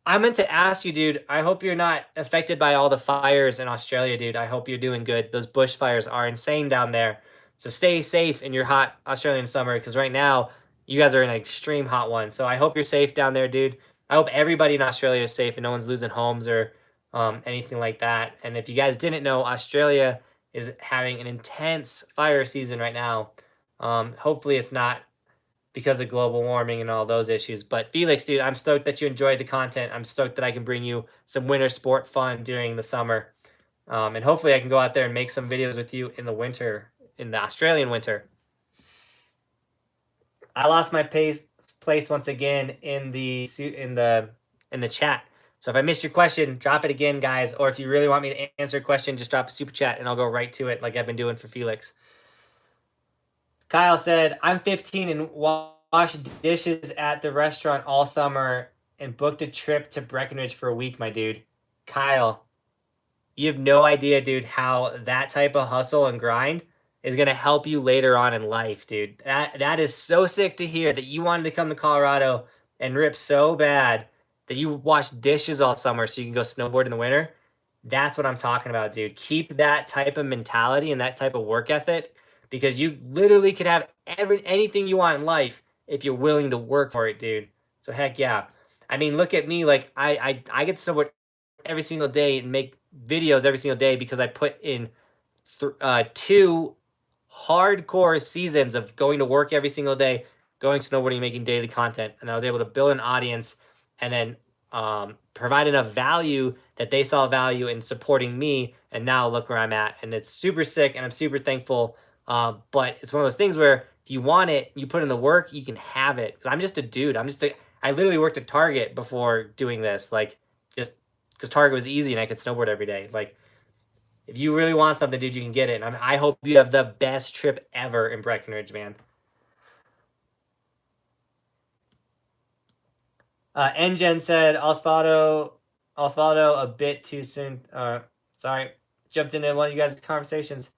I meant to ask you, dude, I hope you're not affected by all the fires in Australia, dude. I hope you're doing good. Those bushfires are insane down there. So stay safe in your hot Australian summer, because right now you guys are in an extreme hot one. So I hope you're safe down there, dude. I hope everybody in Australia is safe and no one's losing homes or anything like that. And if you guys didn't know, Australia is having an intense fire season right now. Hopefully it's not because of global warming and all those issues. But Felix, dude, I'm stoked that you enjoyed the content. I'm stoked that I can bring you some winter sport fun during the summer. And hopefully I can go out there and make some videos with you in the winter, in the Australian winter. I lost my place once again in the chat. So if I missed your question, drop it again, guys. Or if you really want me to answer a question, just drop a super chat and I'll go right to it like I've been doing for Felix. Kyle said, I'm 15 and wash dishes at the restaurant all summer and booked a trip to Breckenridge for a week, my dude. Kyle, you have no idea, dude, how that type of hustle and grind is gonna help you later on in life, dude. That is so sick to hear that you wanted to come to Colorado and rip so bad that you wash dishes all summer so you can go snowboard in the winter. That's what I'm talking about, dude. Keep that type of mentality and that type of work ethic because you literally could have anything you want in life if you're willing to work for it, dude. So heck yeah. I mean, look at me. Like I get to snowboard every single day and make videos every single day because I put in 2 hardcore seasons of going to work every single day, going snowboarding, making daily content, and I was able to build an audience and then provide enough value that they saw value in supporting me. And now look where I'm at, and it's super sick, and I'm super thankful. But it's one of those things where if you want it, you put in the work, you can have it. 'Cause I'm just a dude. I literally worked at Target before doing this, like just because Target was easy and I could snowboard every day. Like if you really want something, dude, you can get it. And I hope you have the best trip ever in Breckenridge, man. Engen said Osvaldo a bit too soon. Sorry, jumped into one of you guys' conversations.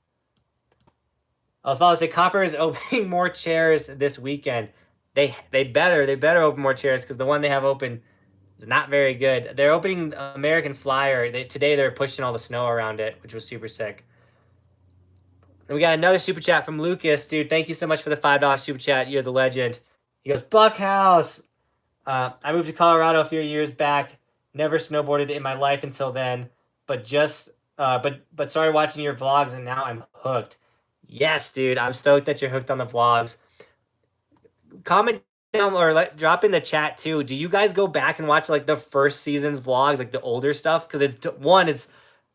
Osvaldo said Copper is opening more chairs this weekend. They better open more chairs because the one they have open is not very good. They're opening American Flyer. Today they're pushing all the snow around it, which was super sick. And we got another super chat from Lucas, dude. Thank you so much for the $5 super chat. You're the legend. He goes, Buckhouse. I moved to Colorado a few years back. Never snowboarded in my life until then, but started watching your vlogs and now I'm hooked. Yes, dude. I'm stoked that you're hooked on the vlogs. Comment down or drop in the chat too. Do you guys go back and watch like the first season's vlogs, like the older stuff? Because it's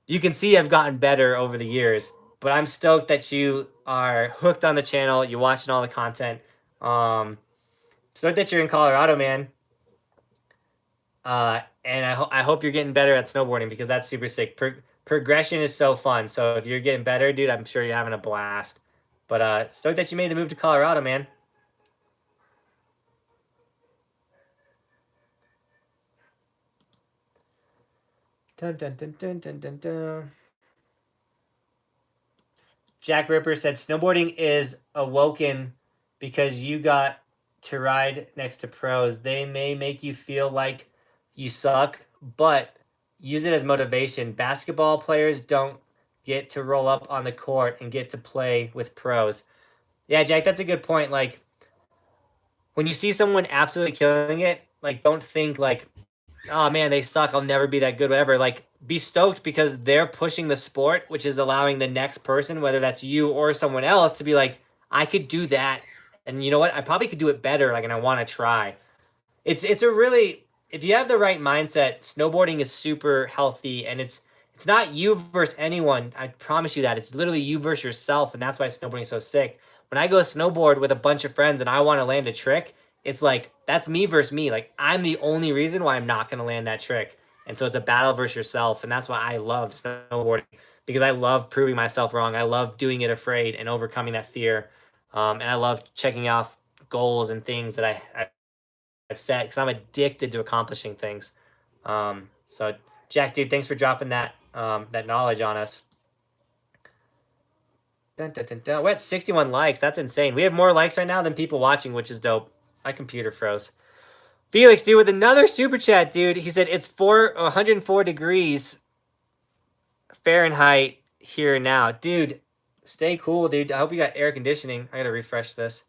you can see I've gotten better over the years. But I'm stoked that you are hooked on the channel. You're watching all the content. Stoked that you're in Colorado, man. And I hope you're getting better at snowboarding because that's super sick. Progression is so fun. So if you're getting better, dude, I'm sure you're having a blast. But stoked that you made the move to Colorado, man. Dun, dun, dun, dun, dun, dun, dun. Jack Ripper said snowboarding is awoken because you got to ride next to pros. They may make you feel like you suck, but use it as motivation. Basketball players don't get to roll up on the court and get to play with pros. Yeah, Jack, that's a good point. Like when you see someone absolutely killing it, like don't think like, oh man, they suck, I'll never be that good, whatever. Like be stoked because they're pushing the sport, which is allowing the next person, whether that's you or someone else, to be like, I could do that. And you know what? I probably could do it better. Like, and I want to try. It's a really, if you have the right mindset, snowboarding is super healthy, and it's not you versus anyone. I promise you that. It's literally you versus yourself, and that's why snowboarding is so sick. When I go snowboard with a bunch of friends and I want to land a trick, it's like that's me versus me. Like I'm the only reason why I'm not going to land that trick. And so it's a battle versus yourself, and that's why I love snowboarding because I love proving myself wrong. I love doing it afraid and overcoming that fear. And I love checking off goals and things that I've set because I'm addicted to accomplishing things. So Jack, dude, thanks for dropping that that knowledge on us. Dun, dun, dun, dun. We're at 61 likes. That's insane. We have more likes right now than people watching, which is dope. My computer froze. Felix, dude, with another super chat, dude. He said it's 104 degrees Fahrenheit here now. Dude, stay cool, dude. I hope you got air conditioning. I gotta refresh this.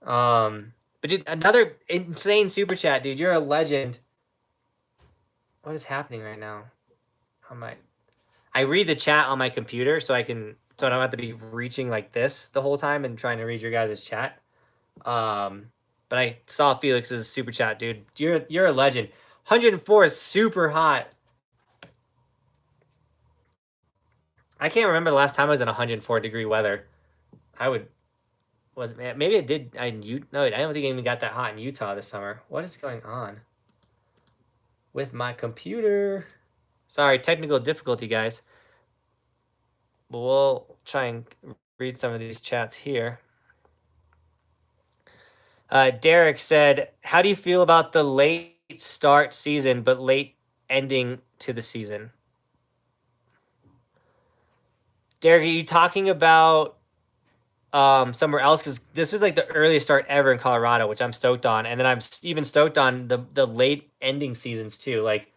But dude, another insane super chat, dude. You're a legend. What is happening right now? I read the chat on my computer so I don't have to be reaching like this the whole time and trying to read your guys' chat. But I saw Felix's super chat, dude. You're a legend. 104 is super hot. I can't remember the last time I was in 104-degree weather. Maybe it did. No, I don't think it even got that hot in Utah this summer. What is going on with my computer? Sorry, technical difficulty, guys. But we'll try and read some of these chats here. Derek said, how do you feel about the late start season, but late ending to the season. Derek, are you talking about somewhere else? Because this was like the earliest start ever in Colorado, which I'm stoked on. And then I'm even stoked on the late ending seasons too. Like,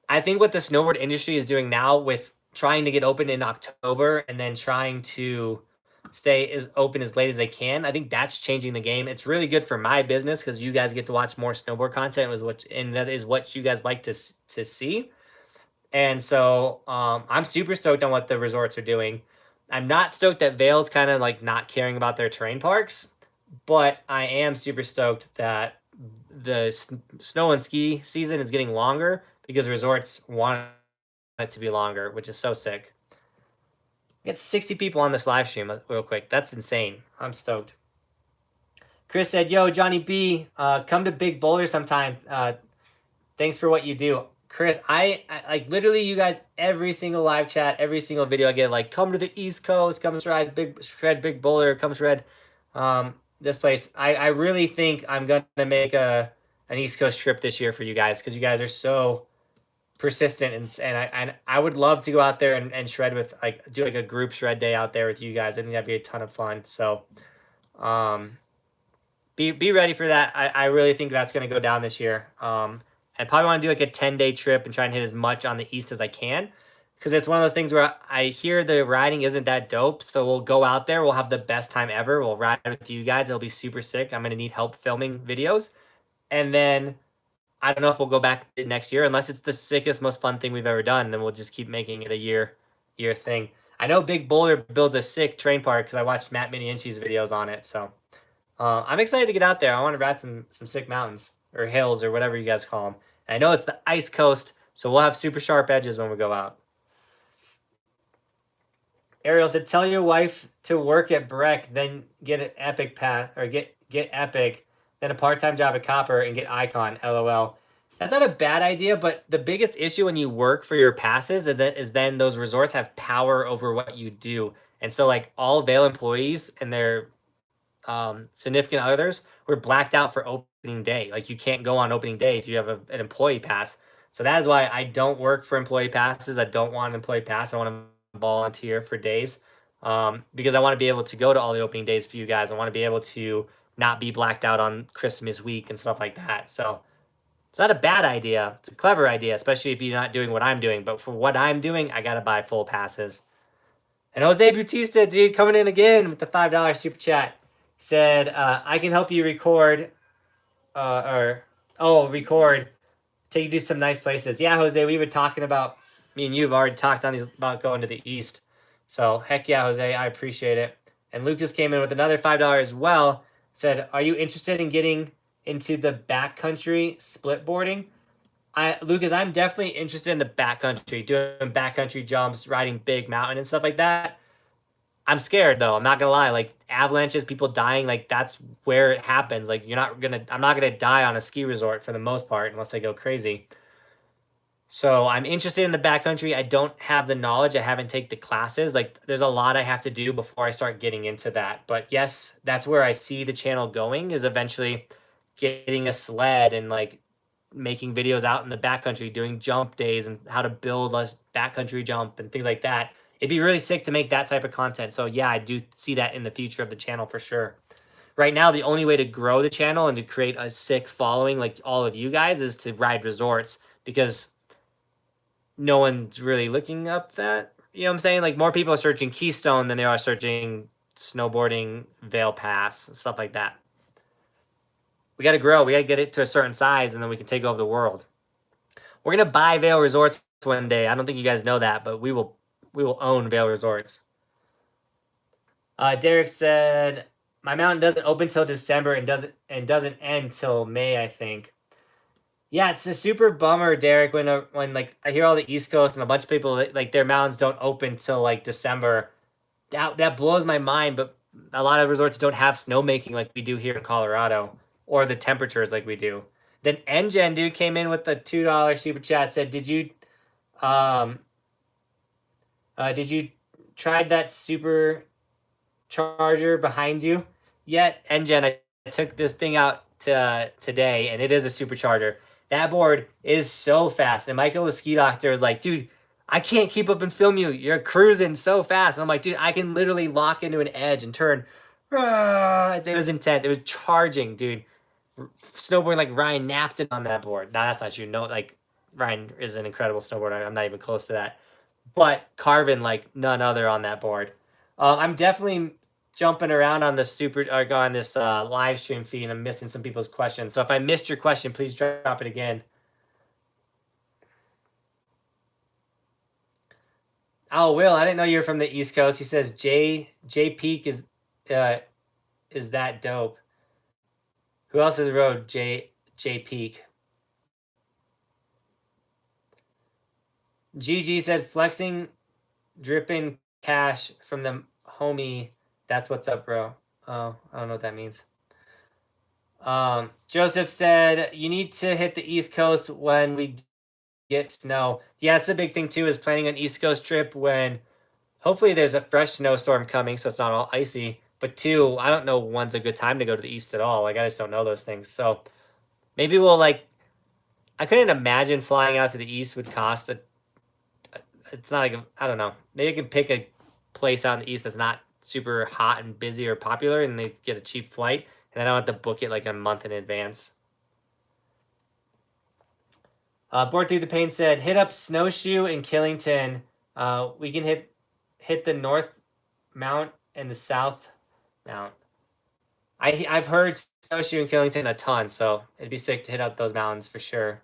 I think what the snowboard industry is doing now with trying to get open in October and then trying to stay as open as late as they can, I think that's changing the game. It's really good for my business because you guys get to watch more snowboard content, and that is what you guys like to see. And so I'm super stoked on what the resorts are doing. I'm not stoked that Vail's kind of like not caring about their terrain parks, but I am super stoked that the snow and ski season is getting longer because resorts want it to be longer, which is so sick. Get 60 people on this live stream real quick. That's insane. I'm stoked. Chris said, "Yo, Johnny B, come to Big Boulder sometime. Thanks for what you do." Chris, I like literally you guys every single live chat, every single video I get, like, come to the East Coast, come shred Big Boulder, come shred this place. I really think I'm gonna make an East Coast trip this year for you guys because you guys are so persistent, and I would love to go out there and shred with, like, do like a group shred day out there with you guys. I think that'd be a ton of fun. So be ready for that. I really think that's gonna go down this year. I probably want to do like a 10-day trip and try and hit as much on the East as I can. Because it's one of those things where I hear the riding isn't that dope. So we'll go out there. We'll have the best time ever. We'll ride with you guys. It'll be super sick. I'm going to need help filming videos. And then I don't know if we'll go back next year unless it's the sickest, most fun thing we've ever done. Then we'll just keep making it a year thing. I know Big Boulder builds a sick train park because I watched Matt Miniinci's videos on it. So I'm excited to get out there. I want to ride some sick mountains or hills or whatever you guys call them. And I know it's the ice coast, so we'll have super sharp edges when we go out. Ariel said, "Tell your wife to work at Breck, then get an Epic pass or get Epic, then a part-time job at Copper and get Icon." LOL. That's not a bad idea, but the biggest issue when you work for your passes is then those resorts have power over what you do. And so, like, all Vail employees and their significant others were blacked out for opening day. Like, you can't go on opening day if you have an employee pass. So that is why I don't work for employee passes. I don't want an employee pass. I want to volunteer for days because I want to be able to go to all the opening days for you guys. I want to be able to not be blacked out on Christmas week and stuff like that. So it's not a bad idea. It's a clever idea, especially if you're not doing what I'm doing. But for what I'm doing, I got to buy full passes. And Jose Bautista, dude, coming in again with the $5 super chat. Said, I can help you record, record, take you to some nice places. Yeah, Jose, we were talking about, me and you have already talked on these about going to the East. So, heck yeah, Jose, I appreciate it. And Lucas came in with another $5 as well. Said, are you interested in getting into the backcountry split boarding? Lucas, I'm definitely interested in the backcountry, doing backcountry jumps, riding big mountain and stuff like that. I'm scared though. I'm not gonna lie. Like, avalanches, people dying, like, that's where it happens. Like, I'm not gonna die on a ski resort for the most part unless I go crazy. So I'm interested in the backcountry. I don't have the knowledge. I haven't taken the classes. Like, there's a lot I have to do before I start getting into that. But yes, that's where I see the channel going, is eventually getting a sled and like making videos out in the backcountry, doing jump days and how to build a backcountry jump and things like that. It'd be really sick to make that type of content. So yeah, I do see that in the future of the channel for sure. Right now, the only way to grow the channel and to create a sick following like all of you guys is to ride resorts, because no one's really looking up that. You know what I'm saying? Like, more people are searching Keystone than they are searching snowboarding, Vail Pass, stuff like that. We got to grow. We got to get it to a certain size, and then we can take over the world. We're going to buy Vail Resorts one day. I don't think you guys know that, but we will own Vail Resorts. Derek said, my mountain doesn't open till December and doesn't end till May, I think. Yeah, it's a super bummer, Derek, when like I hear all the East Coast and a bunch of people, like, their mountains don't open till like December. That blows my mind, but a lot of resorts don't have snowmaking like we do here in Colorado, or the temperatures like we do. Then NGen dude came in with the $2 super chat, said, did you try that super charger behind you yet? NGen, I took this thing out today, and it is a supercharger. that board is so fast. And Michael, the ski doctor, is like, dude, I can't keep up and film you. You're cruising so fast. And I'm like, dude, I can literally lock into an edge and turn. It was intense. It was charging, dude. Snowboarding like Ryan napped it on that board. Nah, that's not true. No, like Ryan is an incredible snowboarder. I'm not even close to that. But Carvin like none other on that board. I'm definitely jumping around on this on this live stream feed, and I'm missing some people's questions. So if I missed your question, please drop it again. Oh, Will, I didn't know you were from the East Coast. He says J Peak is that dope. Who else has rode J Peak? GG said flexing, dripping cash from the homie. That's what's up, bro. Oh, I don't know what that means. Joseph said you need to hit the East Coast when we get snow. Yeah, that's the big thing too, is planning an East Coast trip when hopefully there's a fresh snowstorm coming, so it's not all icy. But two, I don't know when's a good time to go to the East at all. Like, I just don't know those things. So maybe we'll like, I couldn't imagine flying out to the East would cost it's not like, I don't know. Maybe I can pick a place out in the East that's not super hot and busy or popular, and they get a cheap flight, and I don't have to book it like a month in advance. Board Through the Pain said, hit up Snowshoe in Killington. We can hit the North Mount and the South Mount. I've heard Snowshoe in Killington a ton, so it'd be sick to hit up those mountains for sure.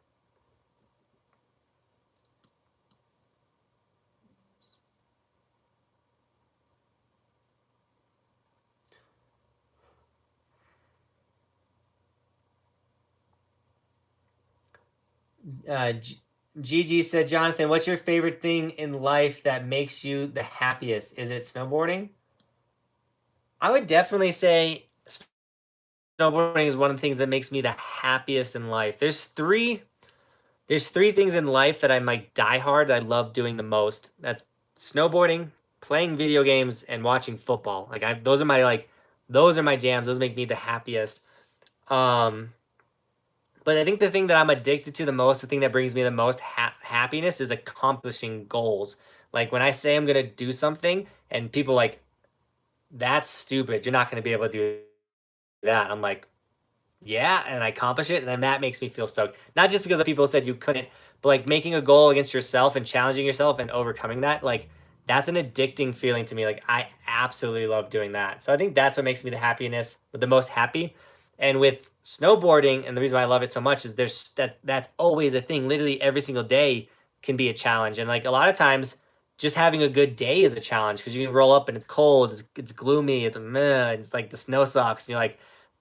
Gigi said, Jonathan, what's your favorite thing in life that makes you the happiest? Is it snowboarding? I would definitely say snowboarding is one of the things that makes me the happiest in life. There's three things in life that I'm like diehard. I love doing the most. That's snowboarding, playing video games, and watching football. Like those are my jams. Those make me the happiest. But I think the thing that I'm addicted to the most, the thing that brings me the most happiness, is accomplishing goals. Like when I say I'm gonna do something, and people like, that's stupid. You're not gonna be able to do that. I'm like, yeah, and I accomplish it, and then that makes me feel stoked. Not just because people said you couldn't, but like making a goal against yourself and challenging yourself and overcoming that, like that's an addicting feeling to me. Like I absolutely love doing that. So I think that's what makes me the most happy. And with snowboarding, and the reason why I love it so much is that's always a thing. Literally every single day can be a challenge, and like a lot of times, just having a good day is a challenge because you can roll up and it's cold, it's gloomy, it's like the snow sucks, and you're like,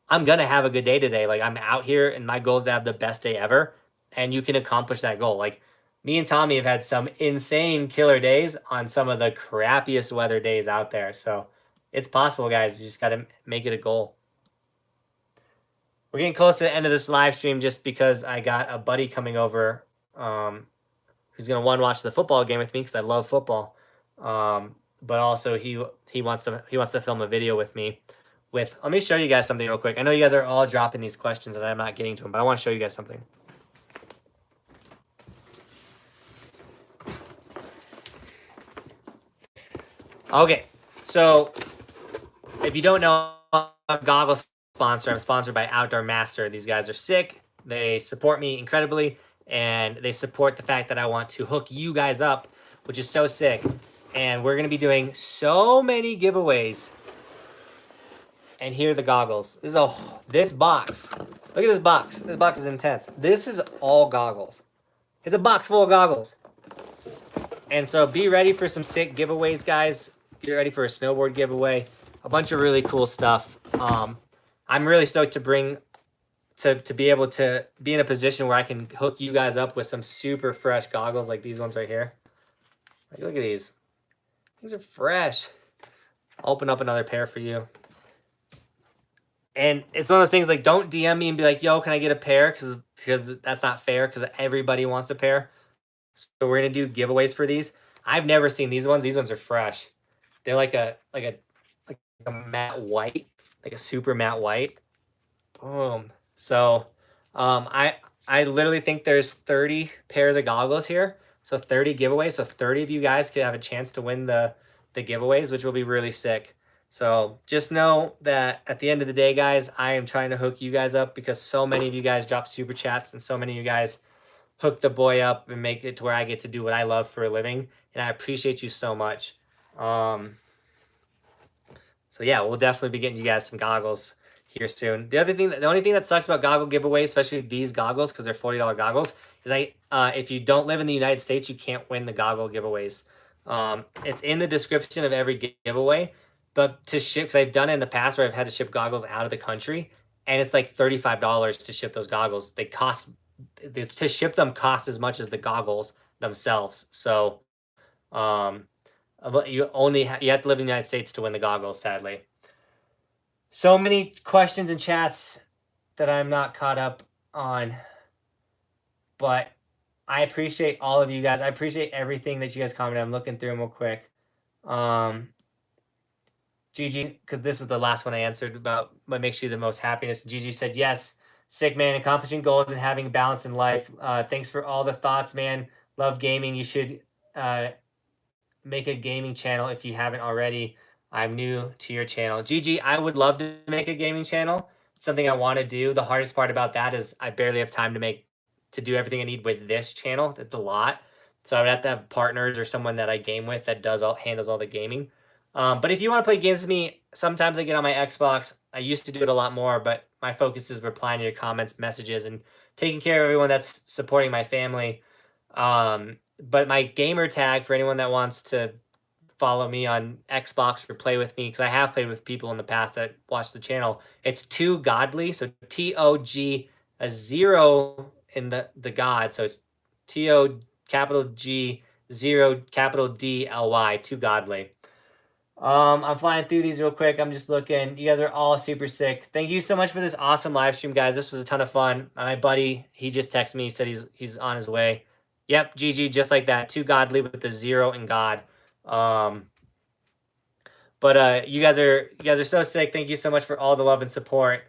I'm gonna have a good day today. Like I'm out here and my goal is to have the best day ever. And you can accomplish that goal. Like me and Tomie have had some insane killer days on some of the crappiest weather days out there. So it's possible, guys. You just gotta make it a goal. We're getting close to the end of this live stream just because I got a buddy coming over who's gonna watch the football game with me because I love football. But also he wants to film a video with me. Let me show you guys something real quick. I know you guys are all dropping these questions and I'm not getting to them, but I want to show you guys something. Okay, so if you don't know, I'm a goggles sponsor. I'm sponsored by Outdoor Master. These guys are sick. They support me incredibly, and they support the fact that I want to hook you guys up, which is so sick. And we're going to be doing so many giveaways. And here are the goggles. This box. Look at this box. This box is intense. This is all goggles. It's a box full of goggles. And so be ready for some sick giveaways, guys. Get ready for a snowboard giveaway. A bunch of really cool stuff. I'm really stoked to be able to be in a position where I can hook you guys up with some super fresh goggles like these ones right here. Like, look at these. These are fresh. I'll open up another pair for you. And it's one of those things like, don't DM me and be like, yo, can I get a pair? Because that's not fair because everybody wants a pair. So we're going to do giveaways for these. I've never seen these ones. These ones are fresh. They're like a matte white, like a super matte white. Boom. So I'm I literally think there's 30 pairs of goggles here. So 30 giveaways. So 30 of you guys could have a chance to win the giveaways, which will be really sick. So just know that at the end of the day, guys, I am trying to hook you guys up because so many of you guys drop super chats and so many of you guys hook the boy up and make it to where I get to do what I love for a living. And I appreciate you so much. So yeah, we'll definitely be getting you guys some goggles here soon. The only thing that sucks about goggle giveaways, especially these goggles, because they're $40 goggles, is if you don't live in the United States, you can't win the goggle giveaways. It's in the description of every giveaway, but to ship, because I've done it in the past where I've had to ship goggles out of the country, and it's like $35 to ship those goggles. To ship them costs as much as the goggles themselves. So, you have to live in the United States to win the goggles, sadly. So many questions and chats that I'm not caught up on, but I appreciate all of you guys. I appreciate everything that you guys commented. I'm looking through them real quick. Gigi, because this was the last one I answered about what makes you the most happiness. Gigi said, yes, sick, man, accomplishing goals and having balance in life. Thanks for all the thoughts, man. Love gaming. You should make a gaming channel if you haven't already. I'm new to your channel. Gigi, I would love to make a gaming channel. It's something I want to do. The hardest part about that is I barely have time to do everything I need with this channel. It's a lot. So I would have to have partners or someone that I game with that handles all the gaming. But if you want to play games with me, sometimes I get on my Xbox. I used to do it a lot more, but my focus is replying to your comments, messages, and taking care of everyone that's supporting my family. But my gamer tag for anyone that wants to follow me on Xbox or play with me, because I have played with people in the past that watch the channel, it's Too Godly. So TOG, a 0 in the God. So it's TO capital G 0 capital DLY, Too Godly. I'm flying through these real quick. I'm just looking. You guys are all super sick. Thank you so much for this awesome live stream, guys. This was a ton of fun. My buddy, he just texted me. He said he's on his way. Yep, GG, just like that. Too Godly with the 0 in God. But you guys are so sick. Thank you so much for all the love and support.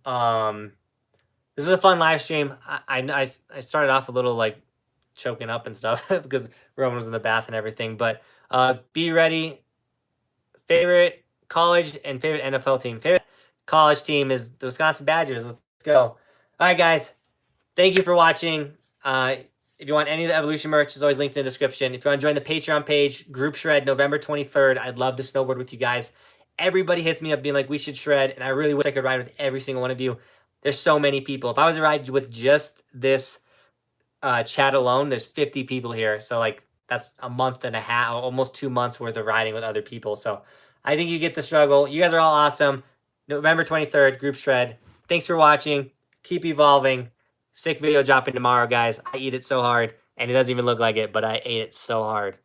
This was a fun live stream. I started off a little like choking up and stuff because Roman was in the bath and everything. But be ready. Favorite college and favorite NFL team. Favorite college team is the Wisconsin Badgers. Let's go. All right, guys. Thank you for watching. If you want any of the Evolution merch, it's always linked in the description. If you want to join the Patreon page, Group Shred, November 23rd, I'd love to snowboard with you guys. Everybody hits me up being like, we should shred, and I really wish I could ride with every single one of you. There's so many people. If I was to ride with just this chat alone, there's 50 people here. So, like, that's a month and a half, almost 2 months worth of riding with other people. So I think you get the struggle. You guys are all awesome. November 23rd, Group Shred. Thanks for watching. Keep evolving. Sick video dropping tomorrow, guys. I eat it so hard, and it doesn't even look like it, but I ate it so hard.